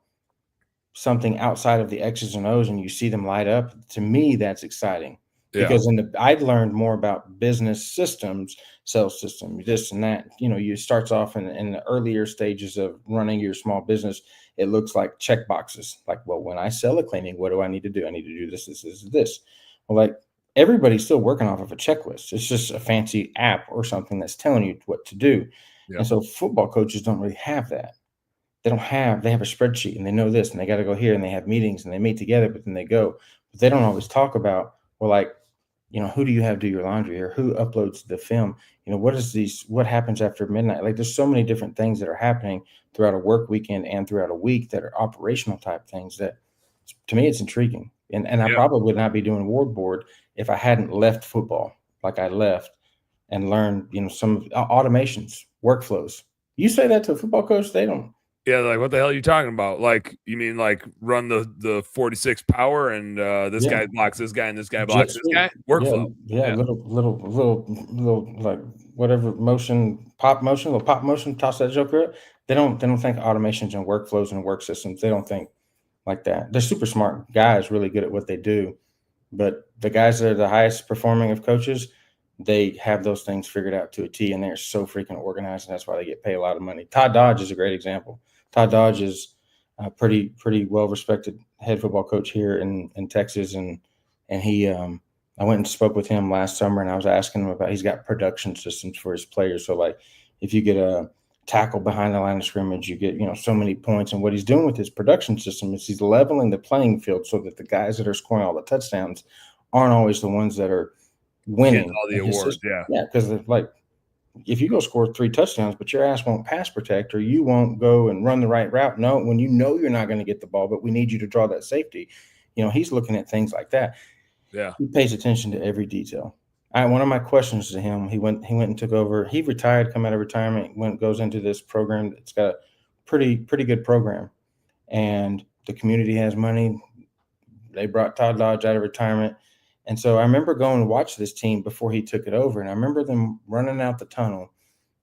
something outside of the X's and O's and you see them light up, to me, that's exciting Yeah. because I'd learned more about business systems, sales system, this and that. You starts off in the earlier stages of running your small business. It looks like check boxes. Like, well, when I sell a cleaning, what do I need to do? I need to do this, this, this, this. Well, like everybody's still working off of a checklist. It's just a fancy app or something that's telling you what to do. Yeah. And so football coaches don't really have that. They have a spreadsheet and they know this and they got to go here and they have meetings and they meet together, but then they go. But they don't always talk about, well, like, who do you have do your laundry or who uploads the film? What happens after midnight? Like there's so many different things that are happening throughout a work weekend and throughout a week that are operational type things that to me it's intriguing. And I Yeah. probably would not be doing ward board if I hadn't left football like I left and learned, some automations, workflows. You say that to a football coach, they don't. Yeah, like, what the hell are you talking about? Like, you mean, like, run the 46 power and, this Yeah. guy blocks this guy and this guy Jet blocks this sweep. guy? Yeah, Workflow. yeah, Yeah. little like whatever little pop motion, toss that joker up. They don't think automations and workflows and work systems. They don't think like that. They're super smart guys, really good at what they do, But the guys that are the highest performing of coaches, they have those things figured out to a T, and they're so freaking organized, and that's why they get paid a lot of money. Todd Dodge is a great example. Todd Dodge is a pretty well respected head football coach here in Texas, and he I went and spoke with him last summer, and I was asking him about, he's got production systems for his players. So like if you get a tackle behind the line of scrimmage, you get so many points. And what he's doing with his production system is he's leveling the playing field so that the guys that are scoring all the touchdowns aren't always the ones that are Getting winning all the in his awards. system. Yeah. Yeah, because like if you go score 3 touchdowns, but your ass won't pass protect or you won't go and run the right route. No, when you're not going to get the ball, but we need you to draw that safety. He's looking at things like that. Yeah. He pays attention to every detail. One of my questions to him, he went and took over. He retired, come out of retirement, goes into this program that's got a pretty good program. And the community has money. They brought Todd Dodge out of retirement. And so I remember going to watch this team before he took it over. And I remember them running out the tunnel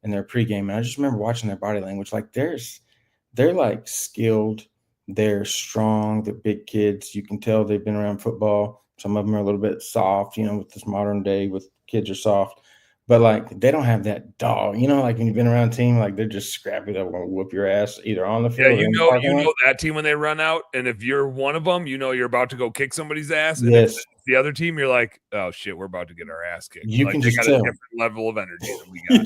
in their pregame. And I just remember watching their body language. Like they're like skilled, they're strong, they're big kids. You can tell they've been around football. Some of them are a little bit soft, with this modern day with kids are soft. But like they don't have that dog, like when you've been around a team, like they're just scrappy, they're gonna whoop your ass either on the Yeah, field or in the parking lot. that team when they run out, and if you're one of them, you're about to go kick somebody's ass, and if Yes. it's the other team, you're like, "Oh shit, we're about to get our ass kicked." You Like can they just got a tell. different level of energy than we got.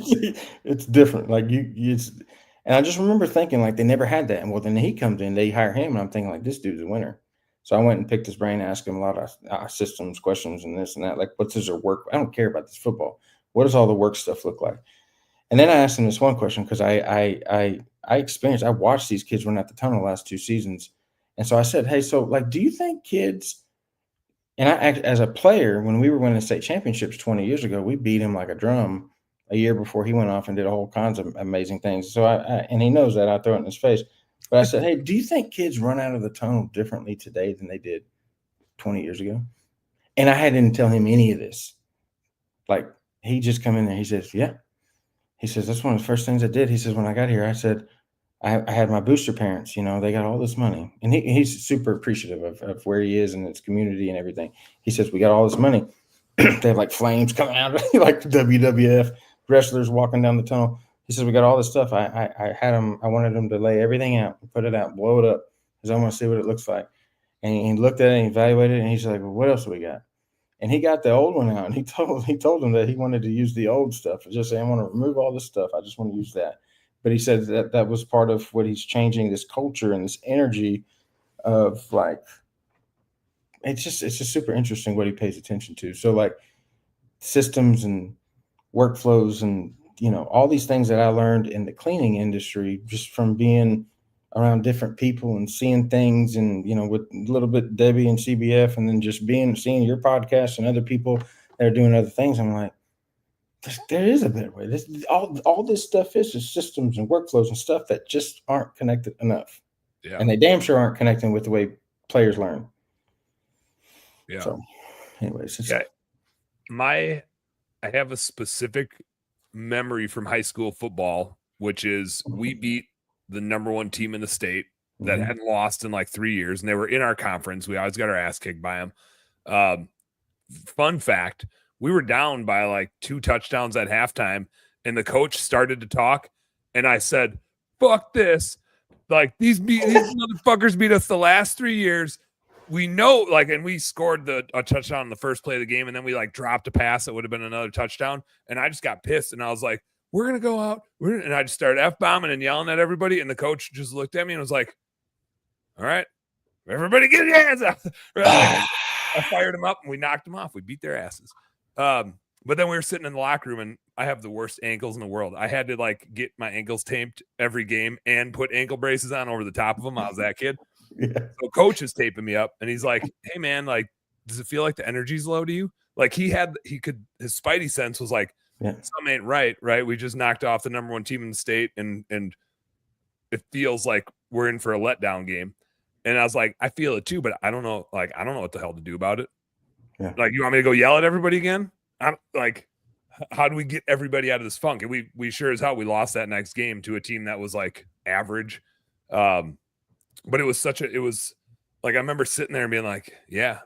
It's different. Like and I just remember thinking like they never had that. And well, then he comes in, they hire him, and I'm thinking like this dude's a winner. So I went and picked his brain, asked him a lot of systems questions and this and that. Like, what's his work? I don't care about this football. What does all the work stuff look like? And then I asked him this one question because I experienced, I watched these kids run out the tunnel the last 2 seasons. And so I said, hey, so like, do you think kids, and as a player, when we were winning state championships 20 years ago, we beat him like a drum a year before he went off and did all kinds of amazing things. So and he knows that, I throw it in his face. But I said, hey, do you think kids run out of the tunnel differently today than they did 20 years ago? And I didn't tell him any of this. Like he just come in there. He says, yeah. He says, that's one of the first things I did. He says, when I got here, I said, I had my booster parents, they got all this money. And he's super appreciative of where he is and his community and everything. He says, we got all this money. They have like flames coming out, like WWF wrestlers walking down the tunnel. He says, we got all this stuff. I wanted them to lay everything out, put it out, blow it up, because I want to see what it looks like. And he looked at it and evaluated it, and he's like, well, what else do we got? And he got the old one out, and he told him that he wanted to use the old stuff. Just say, I want to remove all this stuff. I just want to use that. But he said that was part of what he's changing, this culture and this energy of like, it's just super interesting what he pays attention to. So like systems and workflows and all these things that I learned in the cleaning industry just from being around different people and seeing things and with a little bit Debbie and CBF and then just seeing your podcast and other people that are doing other things. I'm like, there is a better way. All this stuff is just systems and workflows and stuff that just aren't connected enough. Yeah. And they damn sure aren't connecting with the way players learn. Yeah. So anyways, I have a specific memory from high school football, which is we beat the number 1 team in the state that hadn't lost in like 3 years, and they were in our conference. We always got our ass kicked by them. Fun fact, we were down by like 2 touchdowns at halftime, and the coach started to talk, and I said, fuck this. Like these motherfuckers beat us the last 3 years. We know, like, and we scored a touchdown in the first play of the game, and then we like dropped a pass that would have been another touchdown. And I just got pissed, and I was like, we're gonna go out. And I just started F-bombing and yelling at everybody. And the coach just looked at me and was like, all right, everybody get your hands up. I fired them up and we knocked them off. We beat their asses. But then we were sitting in the locker room, and I have the worst ankles in the world. I had to like get my ankles taped every game and put ankle braces on over the top of them. I was that kid. Yeah. So coach is taping me up, and he's like, hey man, like, does it feel like the energy's low to you? Like his spidey sense was like, something ain't right. We just knocked off the number 1 team in the state, and it feels like we're in for a letdown game. And I was like, I feel it too, but I don't know. Like, I don't know what the hell to do about it. Yeah. Like, you want me to go yell at everybody again? How do we get everybody out of this funk? And we sure as hell, we lost that next game to a team that was like average. But it was like, I remember sitting there and being like, yeah,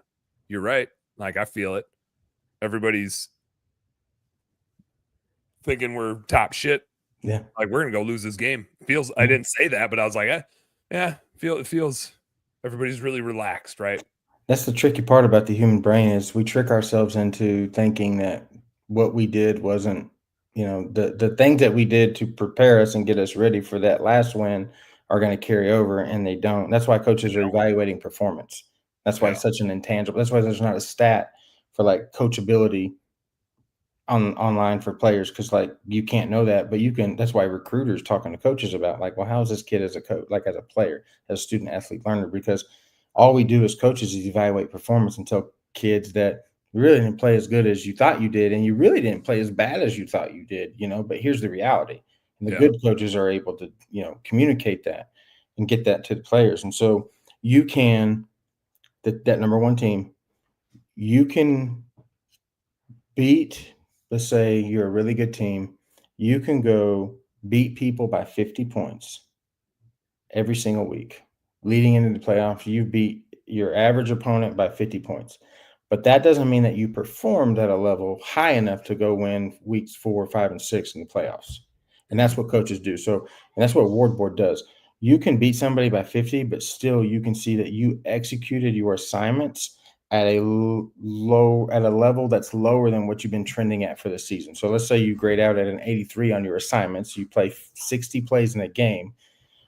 you're right. Like I feel it. Everybody's thinking we're top shit. Yeah. Like we're gonna go lose this game. Feels I didn't say that, but I was like, yeah, it feels everybody's really relaxed, right? That's the tricky part about the human brain is we trick ourselves into thinking that what we did wasn't, the things that we did to prepare us and get us ready for that last win are going to carry over, and they don't. That's why coaches are evaluating performance. That's why Yeah. it's such an intangible. That's why there's not a stat for like coachability online for players, because like you can't know that, but you can. That's why recruiters talking to coaches about like, well, how's this kid as a coach, like as a player, as a student athlete learner? Because all we do as coaches is evaluate performance and tell kids that you really didn't play as good as you thought you did, and you really didn't play as bad as you thought you did. But here's the reality, and the Yeah. good coaches are able to communicate that and get that to the players, and so you can that number one team, you can beat, let's say you're a really good team, you can go beat people by 50 points every single week. Leading into the playoffs, you beat your average opponent by 50 points. But that doesn't mean that you performed at a level high enough to go win weeks 4, 5, and 6 in the playoffs. And that's what coaches do. So, and that's what Ward Board does. You can beat somebody by 50, but still you can see that you executed your assignments at a level that's lower than what you've been trending at for the season. So let's say you grade out at an 83 on your assignments, you play 60 plays in a game,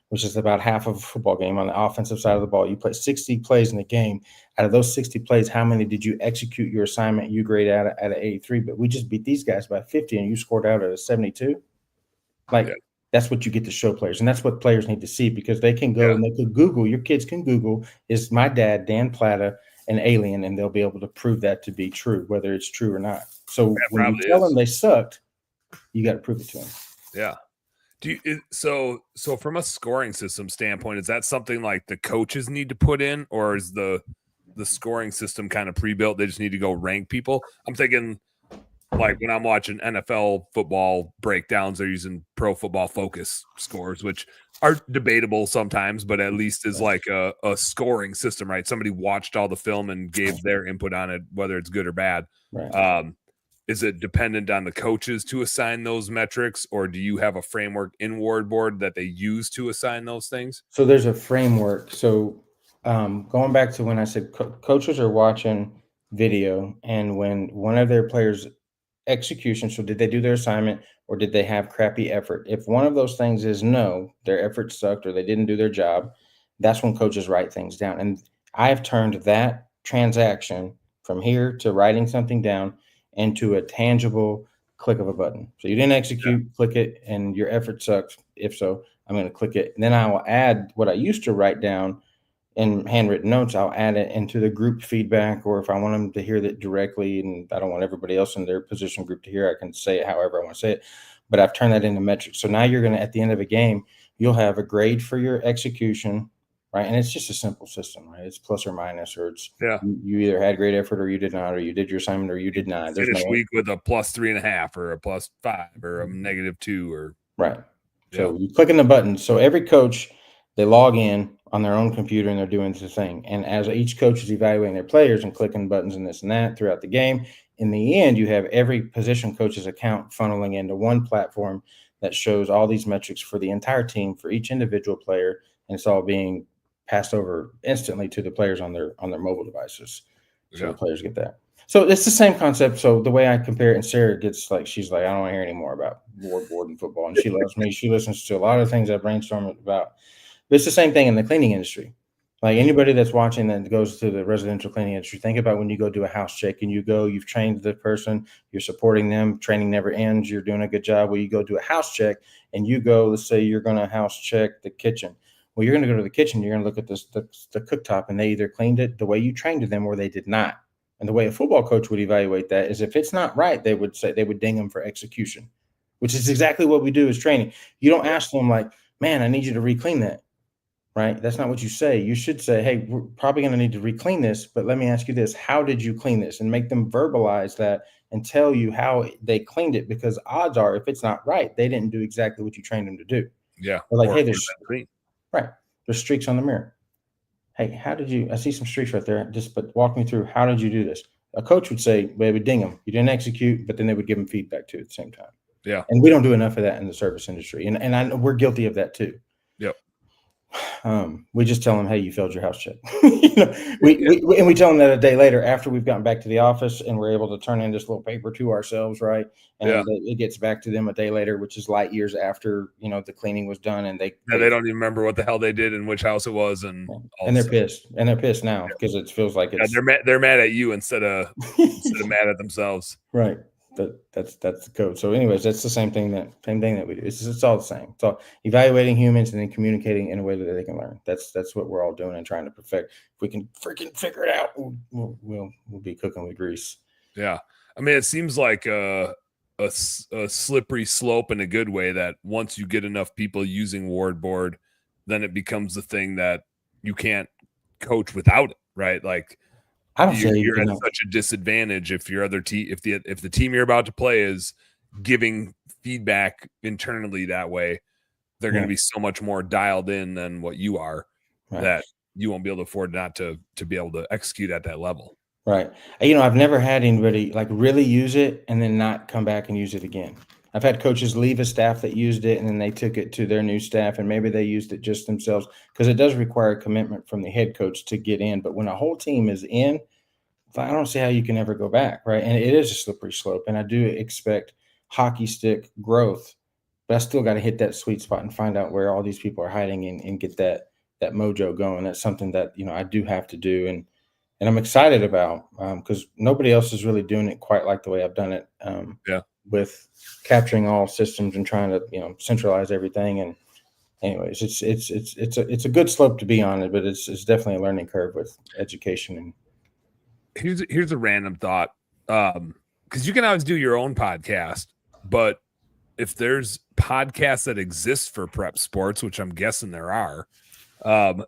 which is about half of a football game on the offensive side of the ball. You play 60 plays in the game. Out of those 60 plays, how many did you execute your assignment? You grade out at an 83, but we just beat these guys by 50 and you scored out at a 72. Like, that's what you get to show players. And that's what players need to see, because they can go and they could Google, your kids can Google, is my dad, Dan Plata, an alien? And they'll be able to prove that to be true, whether it's true or not. So when you tell them they sucked, you got to prove it to them. Yeah. So from a scoring system standpoint, is that something like the coaches need to put in, or is the scoring system kind of pre-built? They just need to go rank people. I'm thinking like when I'm watching NFL football breakdowns, they're using Pro Football Focus scores, which are debatable sometimes, but at least is like a scoring system, right? Somebody watched all the film and gave their input on it, whether it's good or bad. Right. Is it dependent on the coaches to assign those metrics, or do you have a framework in Ward Board that they use to assign those things? So there's a framework. So going back to when I said coaches are watching video, and when one of their players execution, so did they do their assignment or did they have crappy effort? If one of those things is no, their effort sucked or they didn't do their job, that's when coaches write things down. And I've turned that transaction from here to writing something down into a tangible click of a button. So you didn't execute, click it, and your effort sucks. If so, I'm going to click it. And then I will add what I used to write down in handwritten notes. I'll add it into the group feedback, or if I want them to hear that directly and I don't want everybody else in their position group to hear, I can say it however I want to say it. But I've turned that into metrics. So now you're going to, at the end of a game, you'll have a grade for your execution, right? And it's just a simple system, right? It's plus or minus, or it's you either had great effort or you did not, or you did your assignment or you did not. There's finish week with a +3.5 or a +5 or a -2 or right. So you click on the button. So every coach, they log in on their own computer and they're doing the thing. And as each coach is evaluating their players and clicking buttons and this and that throughout the game, in the end, you have every position coach's account funneling into one platform that shows all these metrics for the entire team, for each individual player, and it's all being passed over instantly to the players on their mobile devices. So the players get that. So it's the same concept. So the way I compare it, and Sarah gets like, she's like, I don't want to hear any more about Ward Board and football. And she loves me. She listens to a lot of things I brainstorm about. But it's the same thing in the cleaning industry. Like anybody that's watching that goes to the residential cleaning industry, think about when you go do a house check and you've trained the person, you're supporting them, training never ends, you're doing a good job. Well, you go do a house check and you go, let's say you're going to house check the kitchen. Well, you're going to go to the kitchen, you're going to look at the cooktop, and they either cleaned it the way you trained them or they did not. And the way a football coach would evaluate that is if it's not right, they would ding them for execution, which is exactly what we do as training. You don't ask them like, man, I need you to re-clean that, right? That's not what you say. You should say, hey, we're probably going to need to re-clean this, but let me ask you this. How did you clean this? And make them verbalize that and tell you how they cleaned it, because odds are if it's not right, they didn't do exactly what you trained them to do. Yeah. Or like, hey, there's streaks on the mirror. Hey, how did you? I see some streaks right there. But walk me through. How did you do this? A coach would say they would ding them. You didn't execute, but then they would give them feedback too at the same time. Yeah. And we don't do enough of that in the service industry, and we're guilty of that too. Yep. We just tell them, "Hey, you failed your house check." we tell them that a day later after we've gotten back to the office and we're able to turn in this little paper to ourselves, right? And it gets back to them a day later, which is light years after the cleaning was done, and they don't even remember what the hell they did and which house it was, and they're pissed, and they're pissed now because it feels like it's they're mad at you instead of mad at themselves, right? That's the code. So, anyways, that's the same thing that we do. It's all the same. So, evaluating humans and then communicating in a way that they can learn. That's what we're all doing and trying to perfect. If we can freaking figure it out, we'll be cooking with grease. Yeah, I mean, it seems like a slippery slope in a good way. That once you get enough people using Wardboard, then it becomes the thing that you can't coach without it, right? Like, I don't you're at such a disadvantage if your other team, if the team you're about to play is giving feedback internally that way, they're going to be so much more dialed in than what you are, that you won't be able to afford not to be able to execute at that level. Right. I've never had anybody like really use it and then not come back and use it again. I've had coaches leave a staff that used it and then they took it to their new staff and maybe they used it just themselves, because it does require a commitment from the head coach to get in. But when a whole team is in, I don't see how you can ever go back, right? And it is a slippery slope, and I do expect hockey stick growth, but I still got to hit that sweet spot and find out where all these people are hiding and get that mojo going. That's something that I do have to do, and I'm excited about, because nobody else is really doing it quite like the way I've done it. With capturing all systems and trying to centralize everything. And anyways, it's a good slope to be on it, but it's definitely a learning curve with education. And here's a random thought, because you can always do your own podcast, but if there's podcasts that exist for prep sports, which I'm guessing there are,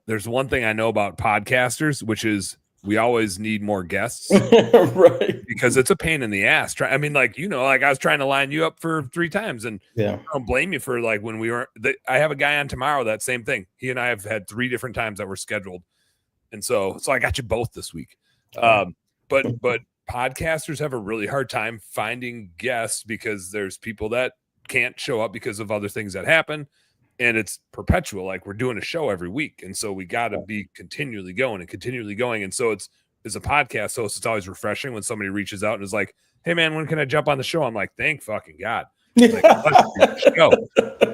there's one thing I know about podcasters, which is we always need more guests, right? Because it's a pain in the ass. I was trying to line you up for 3 times, and I don't blame you for when we weren't. I have a guy on tomorrow. That same thing. He and I have had 3 different times that were scheduled, and so I got you both this week. But podcasters have a really hard time finding guests because there's people that can't show up because of other things that happen. And it's perpetual. Like, we're doing a show every week. And so we got to be continually going. And so it's a podcast. So it's always refreshing when somebody reaches out and is like, "Hey man, when can I jump on the show?" I'm like, "Thank fucking God." Like,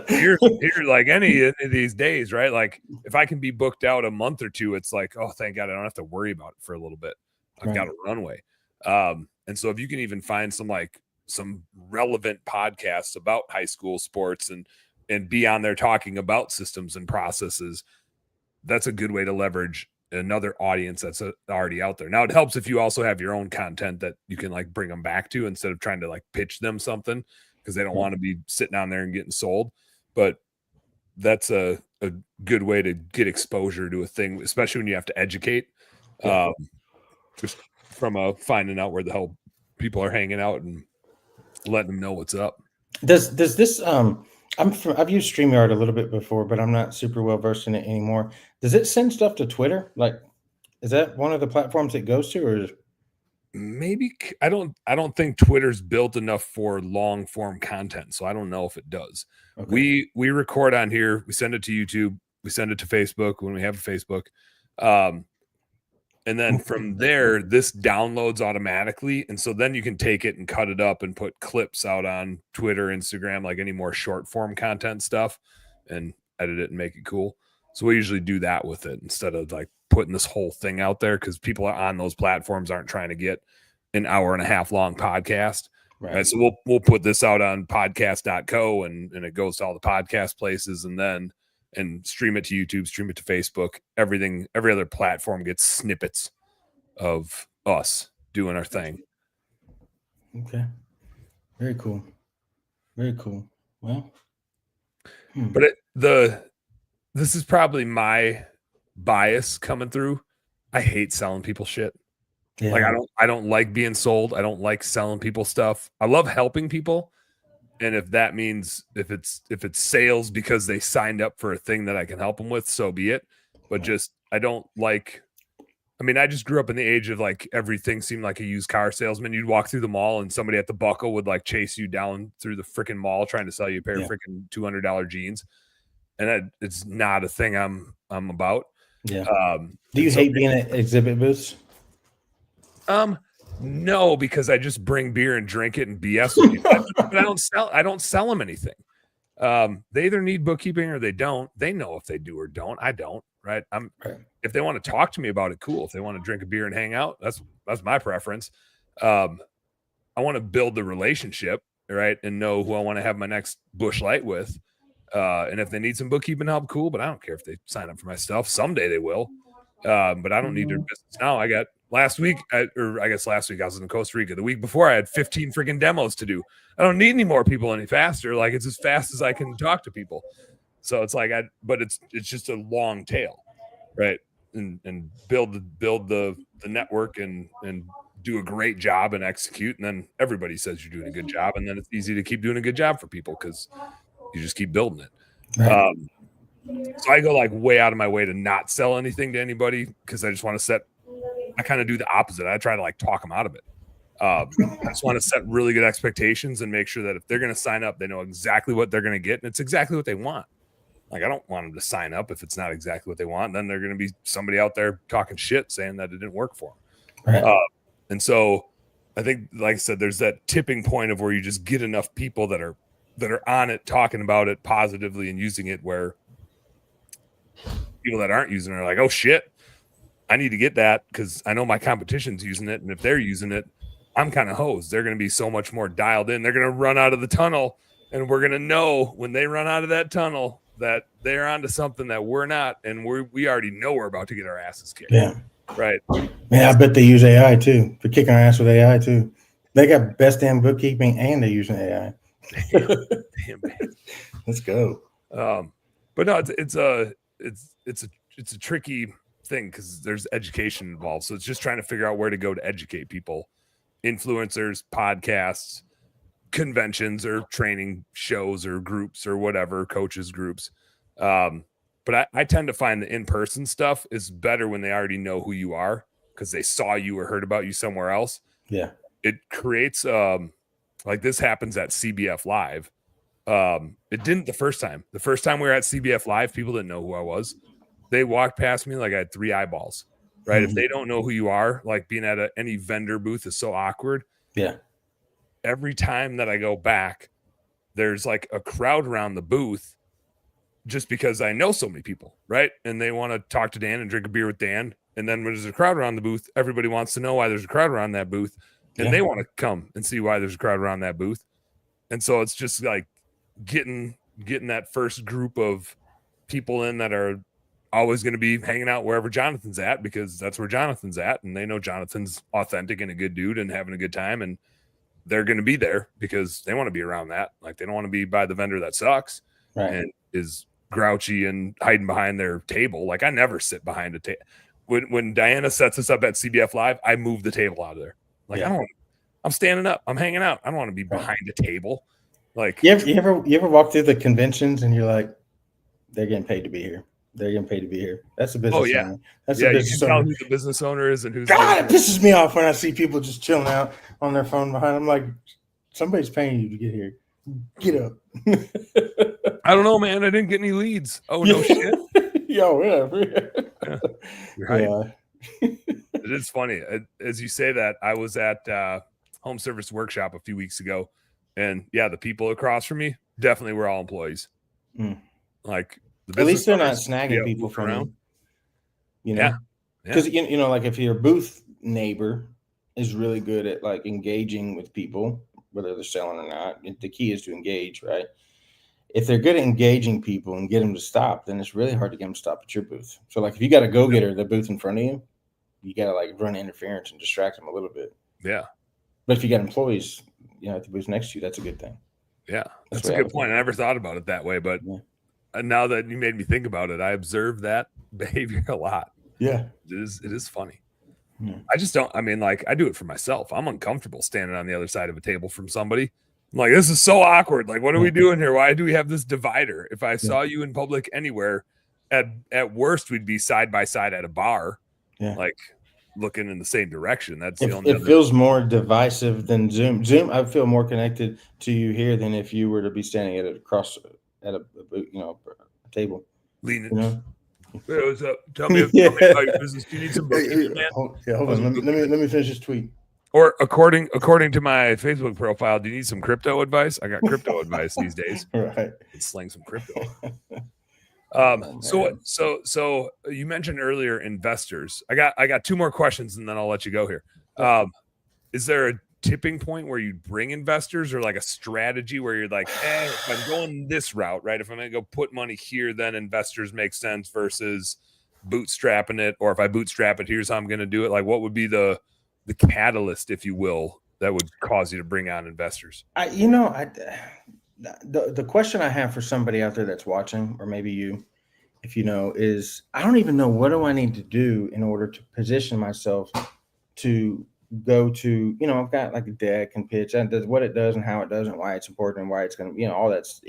Here, like any of these days, right? Like, if I can be booked out a month or 2, it's like, oh, thank God, I don't have to worry about it for a little bit. I've got a runway. And so if you can even find some relevant podcasts about high school sports and be on there talking about systems and processes, that's a good way to leverage another audience that's already out there. Now, it helps if you also have your own content that you can bring them back to, instead of trying to pitch them something, because they don't want to be sitting on there and getting sold. But that's a good way to get exposure to a thing, especially when you have to educate, just from finding out where the hell people are hanging out and letting them know what's up. Does this I've used StreamYard a little bit before, but I'm not super well versed in it anymore. Does it send stuff to Twitter? Is that one of the platforms it goes to, or maybe? I don't think Twitter's built enough for long form content, so I don't know if it does. Okay. We record on here, we send it to YouTube, we send it to Facebook when we have a Facebook, and then from there, this downloads automatically. And so then you can take it and cut it up and put clips out on Twitter, Instagram, like any more short form content stuff, and edit it and make it cool. So we usually do that with it instead of putting this whole thing out there, because people are on those platforms aren't trying to get an hour and a half long podcast. Right. So we'll put this out on podcast.co and it goes to all the podcast places, and stream it to YouTube, stream it to Facebook. Every other platform gets snippets of us doing our thing. Okay. Very cool. Very cool. Well, but this is probably my bias coming through. I hate selling people shit. Yeah. I don't like being sold. I don't like selling people stuff. I love helping people. And if that means if it's sales because they signed up for a thing that I can help them with, so be it. But just, I don't like I mean, I just grew up in the age of like everything seemed like a used car salesman. You'd walk through the mall and somebody at the buckle would like chase you down through the freaking mall trying to sell you a pair of freaking $200 jeans. And it's not a thing I'm about. Yeah. Do you hate being at exhibit booths? No, because I just bring beer and drink it and BS with you. But I don't sell them anything. They either need bookkeeping or they don't. They know if they do or don't. I don't. Right. If they want to talk to me about it, cool. If they want to drink a beer and hang out, that's my preference. I want to build the relationship, right, and know who I want to have my next Busch Light with. And if they need some bookkeeping help, cool. But I don't care if they sign up for my stuff. Someday they will. But I don't need their business now. I got last week I was in Costa Rica. The week before I had 15 freaking demos to do. I don't need any more people any faster. Like it's as fast as I can talk to people. So it's like but it's just a long tail, right? And build the network and do a great job and execute. And then everybody says you're doing a good job. And then it's easy to keep doing a good job for people because you just keep building it. Right. So I go like way out of my way to not sell anything to anybody because I just want to I kind of do the opposite. I try to like talk them out of it. I just want to set really good expectations and make sure that if they're going to sign up, they know exactly what they're going to get. And it's exactly what they want. Like, I don't want them to sign up if it's not exactly what they want. Then they're going to be somebody out there talking shit saying that it didn't work for them. Right. And so I think, like I said, there's that tipping point of where you just get enough people that are on it, talking about it positively and using it, where people that aren't using it are like, oh shit, I need to get that because I know my competition's using it. And if they're using it, I'm kind of hosed. They're going to be so much more dialed in. They're going to run out of the tunnel, and we're going to know when they run out of that tunnel that they're onto something that we're not. And we already know we're about to get our asses kicked. Yeah. Right. Man, I bet they use AI too. They're kicking our ass with AI too. They got best damn bookkeeping and they're using AI. Damn, man. Let's go. But no, it's a tricky thing because there's education involved. So it's just trying to figure out where to go to educate people, influencers, podcasts, conventions or training shows or groups or whatever, coaches groups. But I tend to find the in-person stuff is better when they already know who you are because they saw you or heard about you somewhere else. Yeah. It creates like this happens at CBF Live. It didn't the first time. The first time we were at CBF Live, people didn't know who I was. They walked past me like I had 3 eyeballs, right? Mm-hmm. If they don't know who you are, like being at any vendor booth is so awkward. Yeah. Every time that I go back, there's like a crowd around the booth just because I know so many people, right? And they want to talk to Dan and drink a beer with Dan. And then when there's a crowd around the booth, everybody wants to know why there's a crowd around that booth. And they want to come and see why there's a crowd around that booth. And so it's just like getting that first group of people in that are always going to be hanging out wherever Jonathan's at because that's where Jonathan's at. And they know Jonathan's authentic and a good dude and having a good time. And they're going to be there because they want to be around that. Like they don't want to be by the vendor that sucks and is grouchy and hiding behind their table. Like I never sit behind a table. When Diana sets us up at CBF Live, I move the table out of there. Like I'm standing up, I'm hanging out. I don't want to be behind a table. Like you ever walk through the conventions and you're like, they're getting paid to be here. They're getting paid to be here. That's a business owner. That's a business you can tell who the business owner is and who's. God, it pisses me off when I see people just chilling out on their phone behind. I'm like, somebody's paying you to get here. Get up. I don't know, man. I didn't get any leads. Oh no, shit. Yo, yeah. You're right. It is funny. As you say that, I was at Home Service Workshop a few weeks ago, and the people across from me definitely were all employees. Like. At least they're not snagging people from around. You know, because you know, like if your booth neighbor is really good at like engaging with people, whether they're selling or not, the key is to engage, right? If they're good at engaging people and get them to stop, then it's really hard to get them to stop at your booth. So like if you got a go-getter, the booth in front of you, you got to like run interference and distract them a little bit. Yeah. But if you got employees, at the booth next to you, that's a good thing. Yeah, that's a good point. I never thought about it that way, but. Yeah. And now that you made me think about it, I observe that behavior a lot. Yeah. It is funny. Yeah. I just don't, I mean, like I do it for myself. I'm uncomfortable standing on the other side of a table from somebody. I'm like, this is so awkward. Like, what are we doing here? Why do we have this divider? If I saw you in public anywhere, at worst, we'd be side by side at a bar. Yeah. Like, looking in the same direction. That's the only It feels more divisive than Zoom. Zoom, I feel more connected to you here than if you were to be standing at a table. leaning. You know? Hey, what's up? Tell me Yeah. about your business. Do you need some bookkeeping, man? Hold on. Let me finish this tweet. Or according to my Facebook profile, do you need some crypto advice? I got crypto advice these days. Right. Let's sling some crypto. Oh, So you mentioned earlier investors. I got two more questions and then I'll let you go here. Is there a tipping point where you bring investors, or like a strategy where you're like, if I'm going this route, right? If I'm gonna go put money here, then investors make sense versus bootstrapping it, or if I bootstrap it, here's how I'm gonna do it. Like, what would be the catalyst, if you will, that would cause you to bring on investors? The question I have for somebody out there that's watching, or maybe you, if you know, is I don't even know what do I need to do in order to position myself to go to, I've got like a deck and pitch and does what it does and how it does and why it's important and why it's going to, all that's,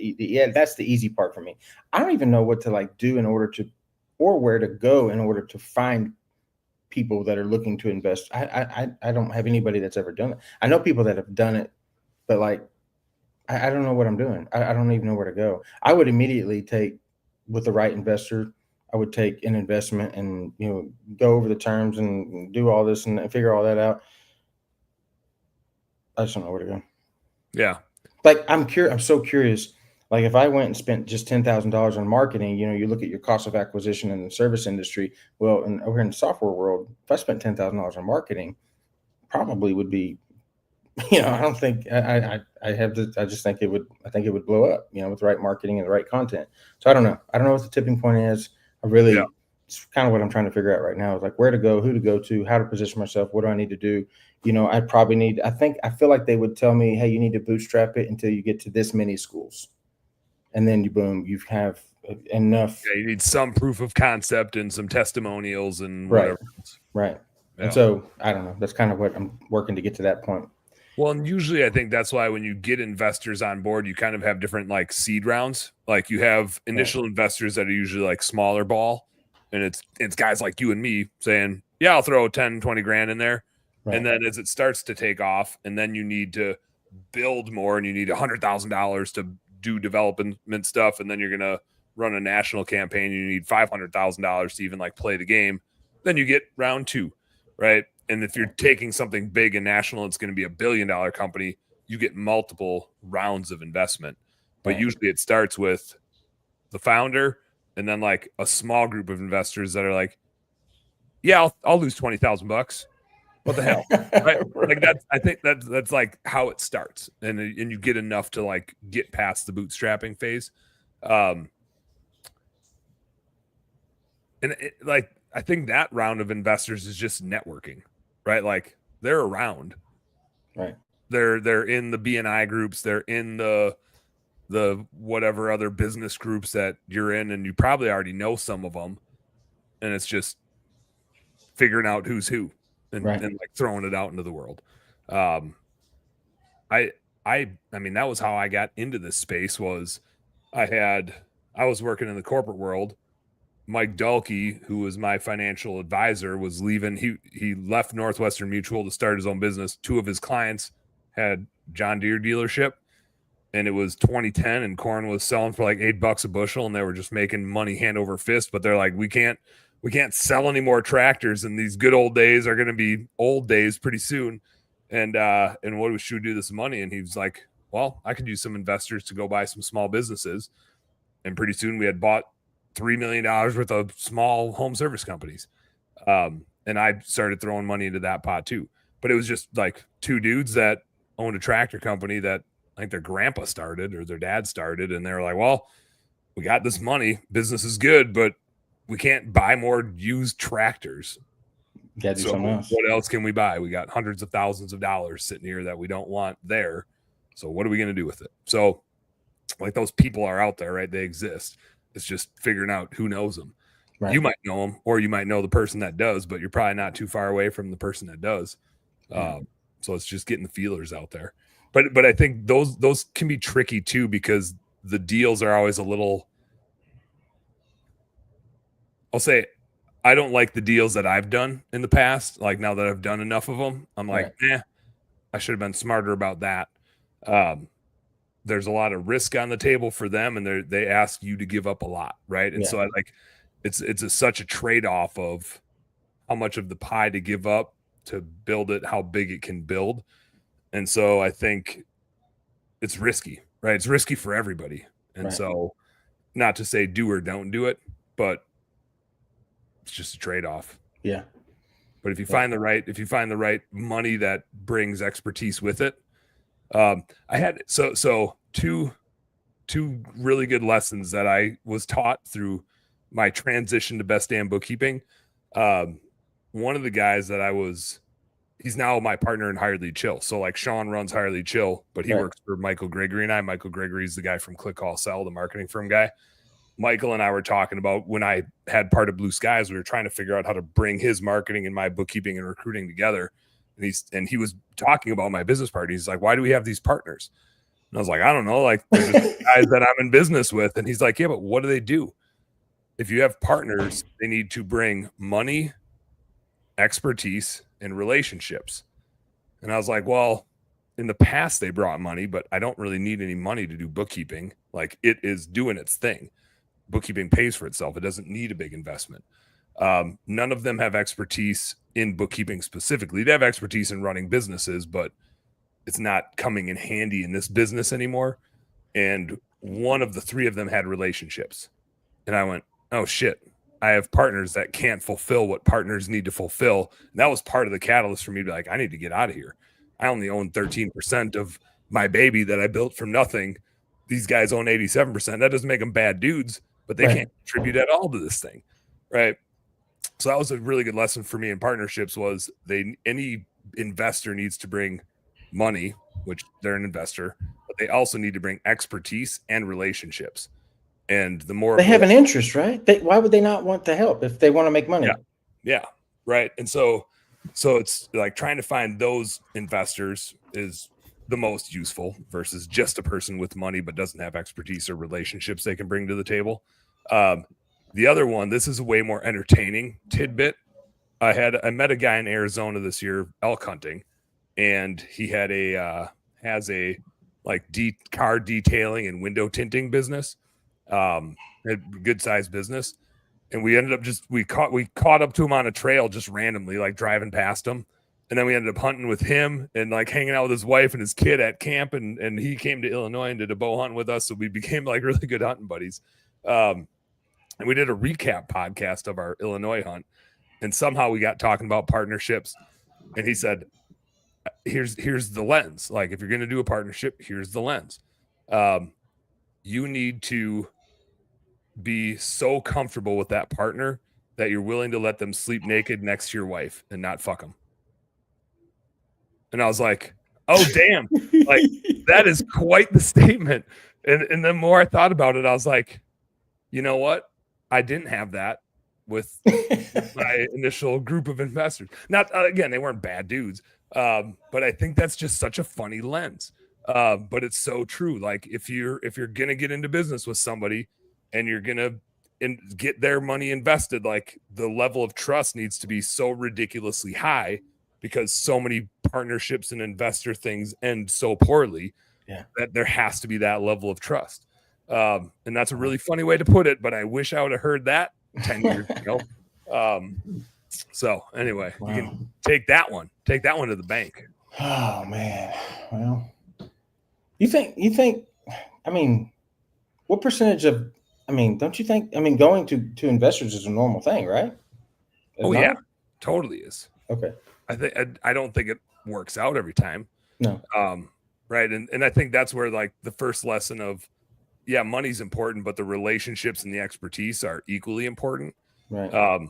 that's the easy part for me. I don't even know what to like do in order to, or where to go in order to find people that are looking to invest. I don't have anybody that's ever done it. I know people that have done it, but like, I don't know what I'm doing. I don't even know where to go. I would immediately take, with the right investor, I would take an investment and, go over the terms and do all this and figure all that out. I just don't know where to go. Yeah. Like, I'm so curious. Like, if I went and spent just $10,000 on marketing, you look at your cost of acquisition in the service industry. Well, and over in the software world, if I spent $10,000 on marketing, probably would be, I don't think I have this. I just think it would. I think it would blow up. With the right marketing and the right content. So I don't know. I don't know what the tipping point is. It's kind of what I'm trying to figure out right now. Is like where to go, who to go to, how to position myself. What do I need to do? I probably need. I feel like they would tell me, hey, you need to bootstrap it until you get to this many schools, and then you have enough. Yeah, you need some proof of concept and some testimonials and whatever. Right. Yeah. And so I don't know. That's kind of what I'm working to get to that point. Well, and usually I think that's why when you get investors on board, you kind of have different like seed rounds. Like you have initial investors that are usually like smaller ball, and it's guys like you and me saying, yeah, I'll throw 10, 20 grand in there. Right. And then as it starts to take off, and then you need to build more and you need $100,000 to do development stuff. And then you're going to run a national campaign. And you need $500,000 to even like play the game. Then you get round two, right? And if you're taking something big and national, it's going to be $1 billion company. You get multiple rounds of investment, but usually it starts with the founder and then like a small group of investors that are like, yeah, I'll lose $20,000. What the hell? Right? Like I think that's like how it starts. And you get enough to like get past the bootstrapping phase. I think that round of investors is just networking. Right, like they're around. Right, they're in the BNI groups. They're in the whatever other business groups that you're in, and you probably already know some of them. And it's just figuring out who's who and like throwing it out into the world. I mean that was how I got into this space. Was I was working in the corporate world. Mike Dalkey, who was my financial advisor, was leaving. He left Northwestern Mutual to start his own business. Two of his clients had John Deere dealership, and it was 2010, and corn was selling for like $8 a bushel, and they were just making money hand over fist. But they're like, we can't sell any more tractors, and these good old days are going to be old days pretty soon. And what should we do this money? And he was like, well, I could use some investors to go buy some small businesses, and pretty soon we had bought $3 million worth of small home service companies. And I started throwing money into that pot too. But it was just like two dudes that owned a tractor company that I think their grandpa started or their dad started. And they were like, well, we got this money. Business is good, but we can't buy more used tractors. Gotta do something else. What else can we buy? We got hundreds of thousands of dollars sitting here that we don't want there. So what are we going to do with it? So like those people are out there, right? They exist. It's just figuring out who knows them. Right. You might know them, or you might know the person that does, but you're probably not too far away from the person that does. So it's just getting the feelers out there. But I think those can be tricky too, because the deals are always a little, I'll say, I don't like the deals that I've done in the past. Like now that I've done enough of them, I'm like, I should have been smarter about that. There's a lot of risk on the table for them, and they ask you to give up a lot, right? And so I like it's such a trade-off of how much of the pie to give up to build it, how big it can build. And so I think it's risky, right? It's risky for everybody. And so not to say do or don't do it, but it's just a trade-off. Yeah. But if you find the right money that brings expertise with it, I had so two really good lessons that I was taught through my transition to Best Damn Bookkeeping. One of the guys that he's now my partner in Higher Lead Chill. So like Sean runs Higher Lead Chill, but he works for Michael Gregory and I. Michael Gregory is the guy from Click Call Sell, the marketing firm guy. Michael and I were talking about when I had part of Blue Skies, we were trying to figure out how to bring his marketing and my bookkeeping and recruiting together. And he was talking about my business partner. He's like, why do we have these partners? And I was like, I don't know, like they're just guys that I'm in business with. And he's like, yeah, but what do they do? If you have partners, they need to bring money, expertise, and relationships. And I was like, well, in the past they brought money, but I don't really need any money to do bookkeeping. Like it is doing its thing. Bookkeeping pays for itself. It doesn't need a big investment. None of them have expertise in bookkeeping specifically. They have expertise in running businesses, but it's not coming in handy in this business anymore. And one of the three of them had relationships. And I went, oh shit, I have partners that can't fulfill what partners need to fulfill. And that was part of the catalyst for me to be like, I need to get out of here. I only own 13% of my baby that I built from nothing. These guys own 87%. That doesn't make them bad dudes, but they can't contribute at all to this thing. Right. So that was a really good lesson for me in partnerships was any investor needs to bring money, which they're an investor, but they also need to bring expertise and relationships. And the more they have an interest, right? Why would they not want to help if they want to make money? Yeah. Right. And so it's like trying to find those investors is the most useful versus just a person with money, but doesn't have expertise or relationships they can bring to the table. The other one, this is a way more entertaining tidbit. I met a guy in Arizona this year, elk hunting, and he had has a like car detailing and window tinting business, a good sized business. And we ended up we caught up to him on a trail just randomly, like driving past him. And then we ended up hunting with him and like hanging out with his wife and his kid at camp. And he came to Illinois and did a bow hunt with us. So we became like really good hunting buddies. And we did a recap podcast of our Illinois hunt. And somehow we got talking about partnerships. And he said, here's the lens. Like if you're going to do a partnership, here's the lens. You need to be so comfortable with that partner that you're willing to let them sleep naked next to your wife and not fuck them. And I was like, oh, damn. Like that is quite the statement. And the more I thought about it, I was like, you know what? I didn't have that with my initial group of investors. Not again, they weren't bad dudes. But I think that's just such a funny lens. But it's so true. Like if you're going to get into business with somebody and you're going to get their money invested, like the level of trust needs to be so ridiculously high because so many partnerships and investor things end so poorly that there has to be that level of trust. And that's a really funny way to put it, but I wish I would have heard that 10 years ago. So anyway, you can take that one to the bank. Oh man. Well, you think, I mean, what percentage of, I mean, don't you think, I mean, going to investors is a normal thing, right? Yeah, totally is. Okay. I don't think it works out every time. No. Right. And I think that's where like the first lesson of, yeah, money's important, but the relationships and the expertise are equally important. Right.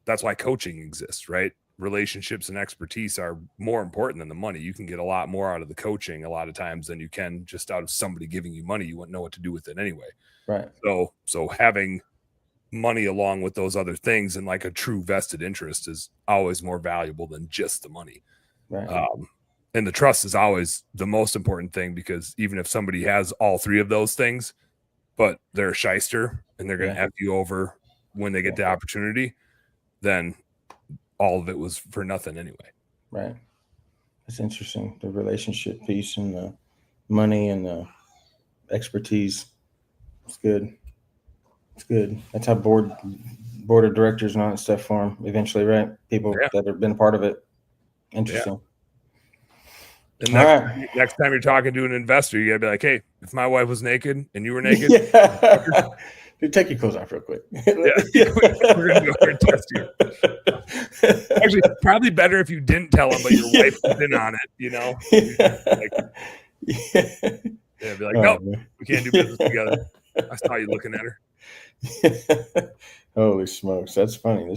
That's why coaching exists, right? Relationships and expertise are more important than the money. You can get a lot more out of the coaching a lot of times than you can just out of somebody giving you money. You wouldn't know what to do with it anyway. Right. So having money along with those other things and like a true vested interest is always more valuable than just the money. Right. And the trust is always the most important thing, because even if somebody has all three of those things, but they're a shyster and they're going to F you over when they get the opportunity, then all of it was for nothing anyway. Right. That's interesting. The relationship piece and the money and the expertise. It's good. It's good. That's how board of directors and all that stuff form eventually, right? People that have been a part of it. Interesting. And next time you're talking to an investor, you gotta be like, hey, if my wife was naked and you were naked, dude, take your clothes off real quick. We're gonna go over and test you. Actually, probably better if you didn't tell them, but your wife was in on it, you know? Be like, nope, we can't do business together. I saw you looking at her. Holy smokes, that's funny.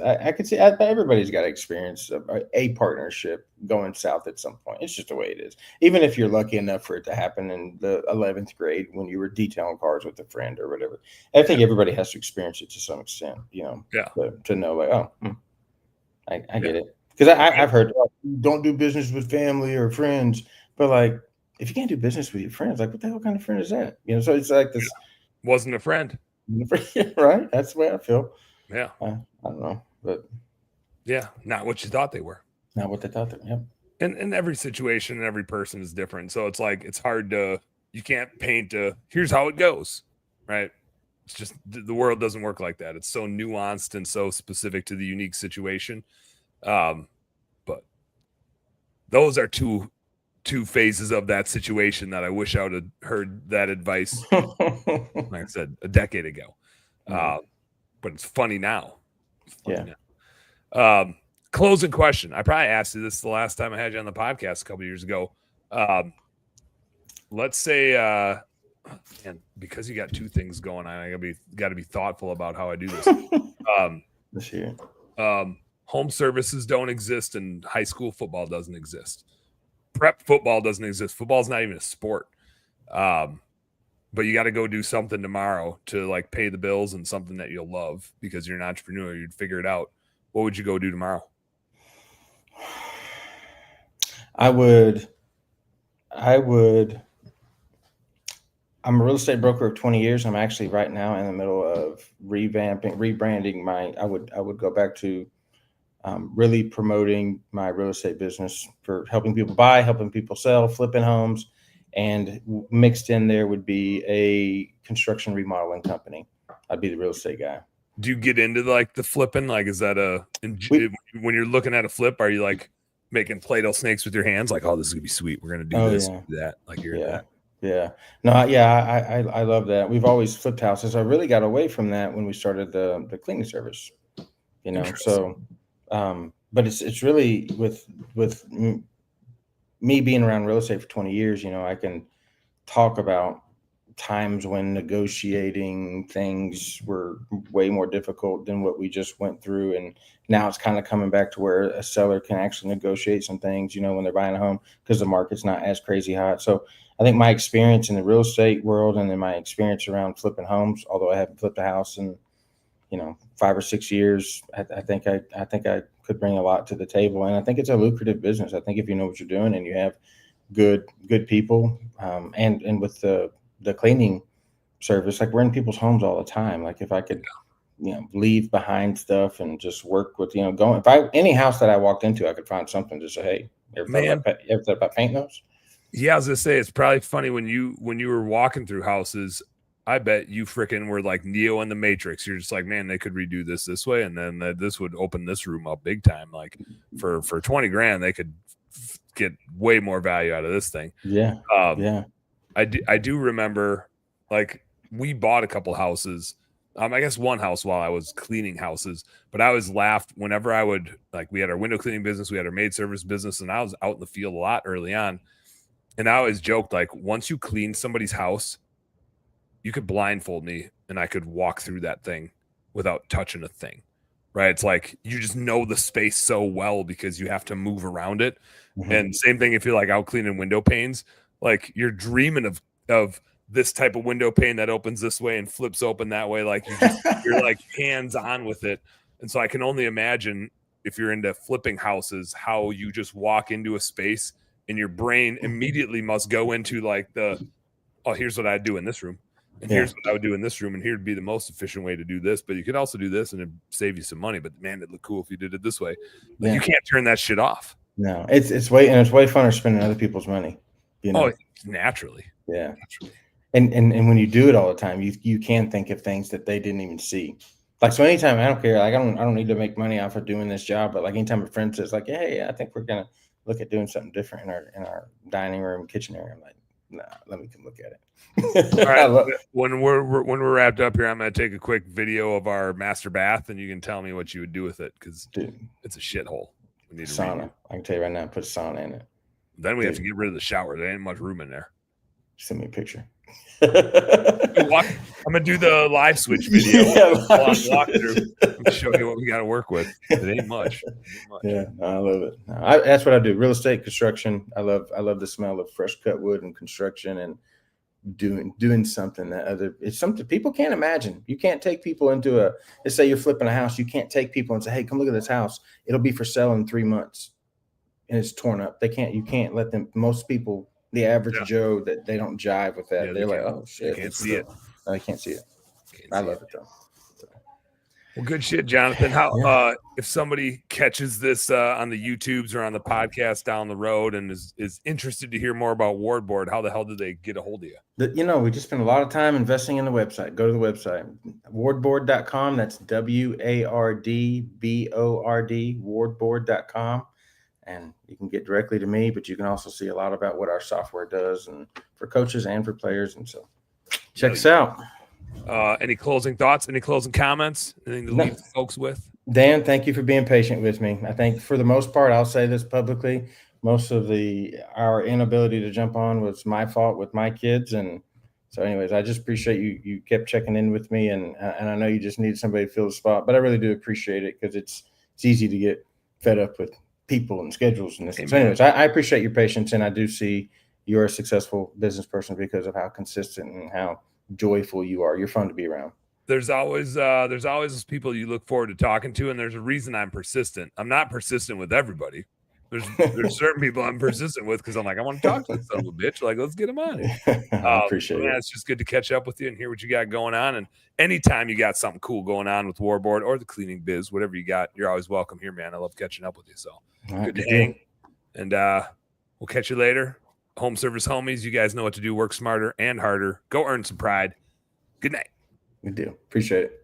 I could see everybody's got experience of a partnership going south at some point. It's just the way it is. Even if you're lucky enough for it to happen in the 11th grade when you were detailing cars with a friend or whatever. I think everybody has to experience it to some extent, you know, to know like, I get it. Because I've heard, don't do business with family or friends, but like, if you can't do business with your friends, like what the hell kind of friend is that? You know, so it's like this. Wasn't a friend. Right? That's the way I feel. Yeah. I don't know, but not what you thought they were. Not what they thought they were. Yep. And every situation and every person is different. So it's like, it's hard you can't paint here's how it goes, right? It's just, the world doesn't work like that. It's so nuanced and so specific to the unique situation. But those are two phases of that situation that I wish I would have heard that advice, like I said, a decade ago. But it's funny now. Closing question. I probably asked you this the last time I had you on the podcast a couple of years ago. Let's say, and because you got two things going on, I got to be thoughtful about how I do this. Home services don't exist, and high school football doesn't exist. Prep football doesn't exist. Football's not even a sport. But you got to go do something tomorrow to like pay the bills and something that you'll love because you're an entrepreneur. You'd figure it out. What would you go do tomorrow? I would. I'm a real estate broker of 20 years. I'm actually right now in the middle of rebranding I would go back to really promoting my real estate business for helping people buy, helping people sell, flipping homes. And mixed in there would be a construction remodeling company. I'd be the real estate guy. Do you get into like the flipping? Like, is that when you're looking at a flip, are you like making Play-Doh snakes with your hands? Like, oh, this is gonna be sweet. We're gonna do this, do that. Like you're that. Yeah. No, I love that. We've always flipped houses. I really got away from that when we started the cleaning service. You know, so but it's really with me being around real estate for 20 years, you know, I can talk about times when negotiating things were way more difficult than what we just went through. And now it's kind of coming back to where a seller can actually negotiate some things, you know, when they're buying a home because the market's not as crazy hot. So I think my experience in the real estate world and then my experience around flipping homes, although I haven't flipped a house in, 5 or 6 years, I think I could bring a lot to the table. And I think it's a lucrative business. I think if you know what you're doing and you have good people, and with the cleaning service, like we're in people's homes all the time. Like if I could, leave behind stuff and just work with, any house that I walked into, I could find something to say, hey, ever thought about painting those? Yeah, I was gonna say, it's probably funny when you were walking through houses, I bet you freaking were like Neo in the Matrix. You're just like, man, they could redo this way, and then this would open this room up big time. Like for 20 grand, they could get way more value out of this thing. Yeah. I do remember, like, we bought a couple houses. I guess one house while I was cleaning houses, but I always laughed whenever I would, like, we had our window cleaning business, we had our maid service business, and I was out in the field a lot early on. And I always joked, like, once you clean somebody's house, you could blindfold me and I could walk through that thing without touching a thing, right? It's like you just know the space so well because you have to move around it. Mm-hmm. And same thing if you're like out cleaning window panes, like you're dreaming of this type of window pane that opens this way and flips open that way. Like you're like hands on with it. And so I can only imagine if you're into flipping houses, how you just walk into a space and your brain immediately must go into like here's what I do in this room. And here's what I would do in this room, and here'd be the most efficient way to do this. But you could also do this, and it'd save you some money. But man, it'd look cool if you did it this way. Like, you can't turn that shit off. No, it's way funner spending other people's money. Oh, naturally. Yeah. Naturally. And when you do it all the time, you can think of things that they didn't even see. Like, so anytime, I don't care. Like, I don't need to make money off of doing this job, but like anytime a friend says like, hey, I think we're gonna look at doing something different in our dining room, kitchen area, I'm like, nah, let me come look at it. All right. When we're wrapped up here, I'm gonna take a quick video of our master bath, and you can tell me what you would do with it, because it's a shithole. We need sauna. I can tell you right now, put a sauna in it. Then we have to get rid of the shower. There ain't much room in there. Send me a picture. I'm gonna do the live switch video. Walk through and show you what we got to work with. It ain't much. Yeah, I love it. That's what I do. Real estate, construction. I love the smell of fresh cut wood and construction, and doing something it's something people can't imagine. You can't take people into let's say you're flipping a house. You can't take people and say, hey, come look at this house. It'll be for sale in 3 months, and it's torn up. You can't let them. Most people, the average Joe, that they don't jive with that. They're like, oh shit, they can't see it. No, they can't see it. I love it though. Well, good shit, Jonathan. How if somebody catches this on the YouTubes or on the podcast down the road and is interested to hear more about Wardboard, how the hell do they get a hold of you? We just spend a lot of time investing in the website. Go to the website, wardboard.com. That's WARDBORD, wardboard.com. And you can get directly to me, but you can also see a lot about what our software does, and for coaches and for players. And so check us out. Any closing thoughts? Any closing comments? Anything to leave folks with? Dan, thank you for being patient with me. I think for the most part, I'll say this publicly, most of our inability to jump on was my fault with my kids. And so anyways, I just appreciate you kept checking in with me, and I know you just need somebody to fill the spot, but I really do appreciate it, because it's easy to get fed up with people and schedules and this. So anyways, I appreciate your patience, and I do see you're a successful business person because of how consistent and how joyful you are. You're fun to be around. There's always those people you look forward to talking to, and there's a reason I'm persistent. I'm not persistent with everybody. There's certain people I'm persistent with because I'm like, I want to talk to this son of a bitch. Like, let's get him on it. I appreciate it. It's just good to catch up with you and hear what you got going on. And anytime you got something cool going on with Wardboard or the cleaning biz, whatever you got, you're always welcome here, man. I love catching up with you. So good to hang. And we'll catch you later. Home service homies, you guys know what to do. Work smarter and harder. Go earn some pride. Good night. Good deal. Appreciate it.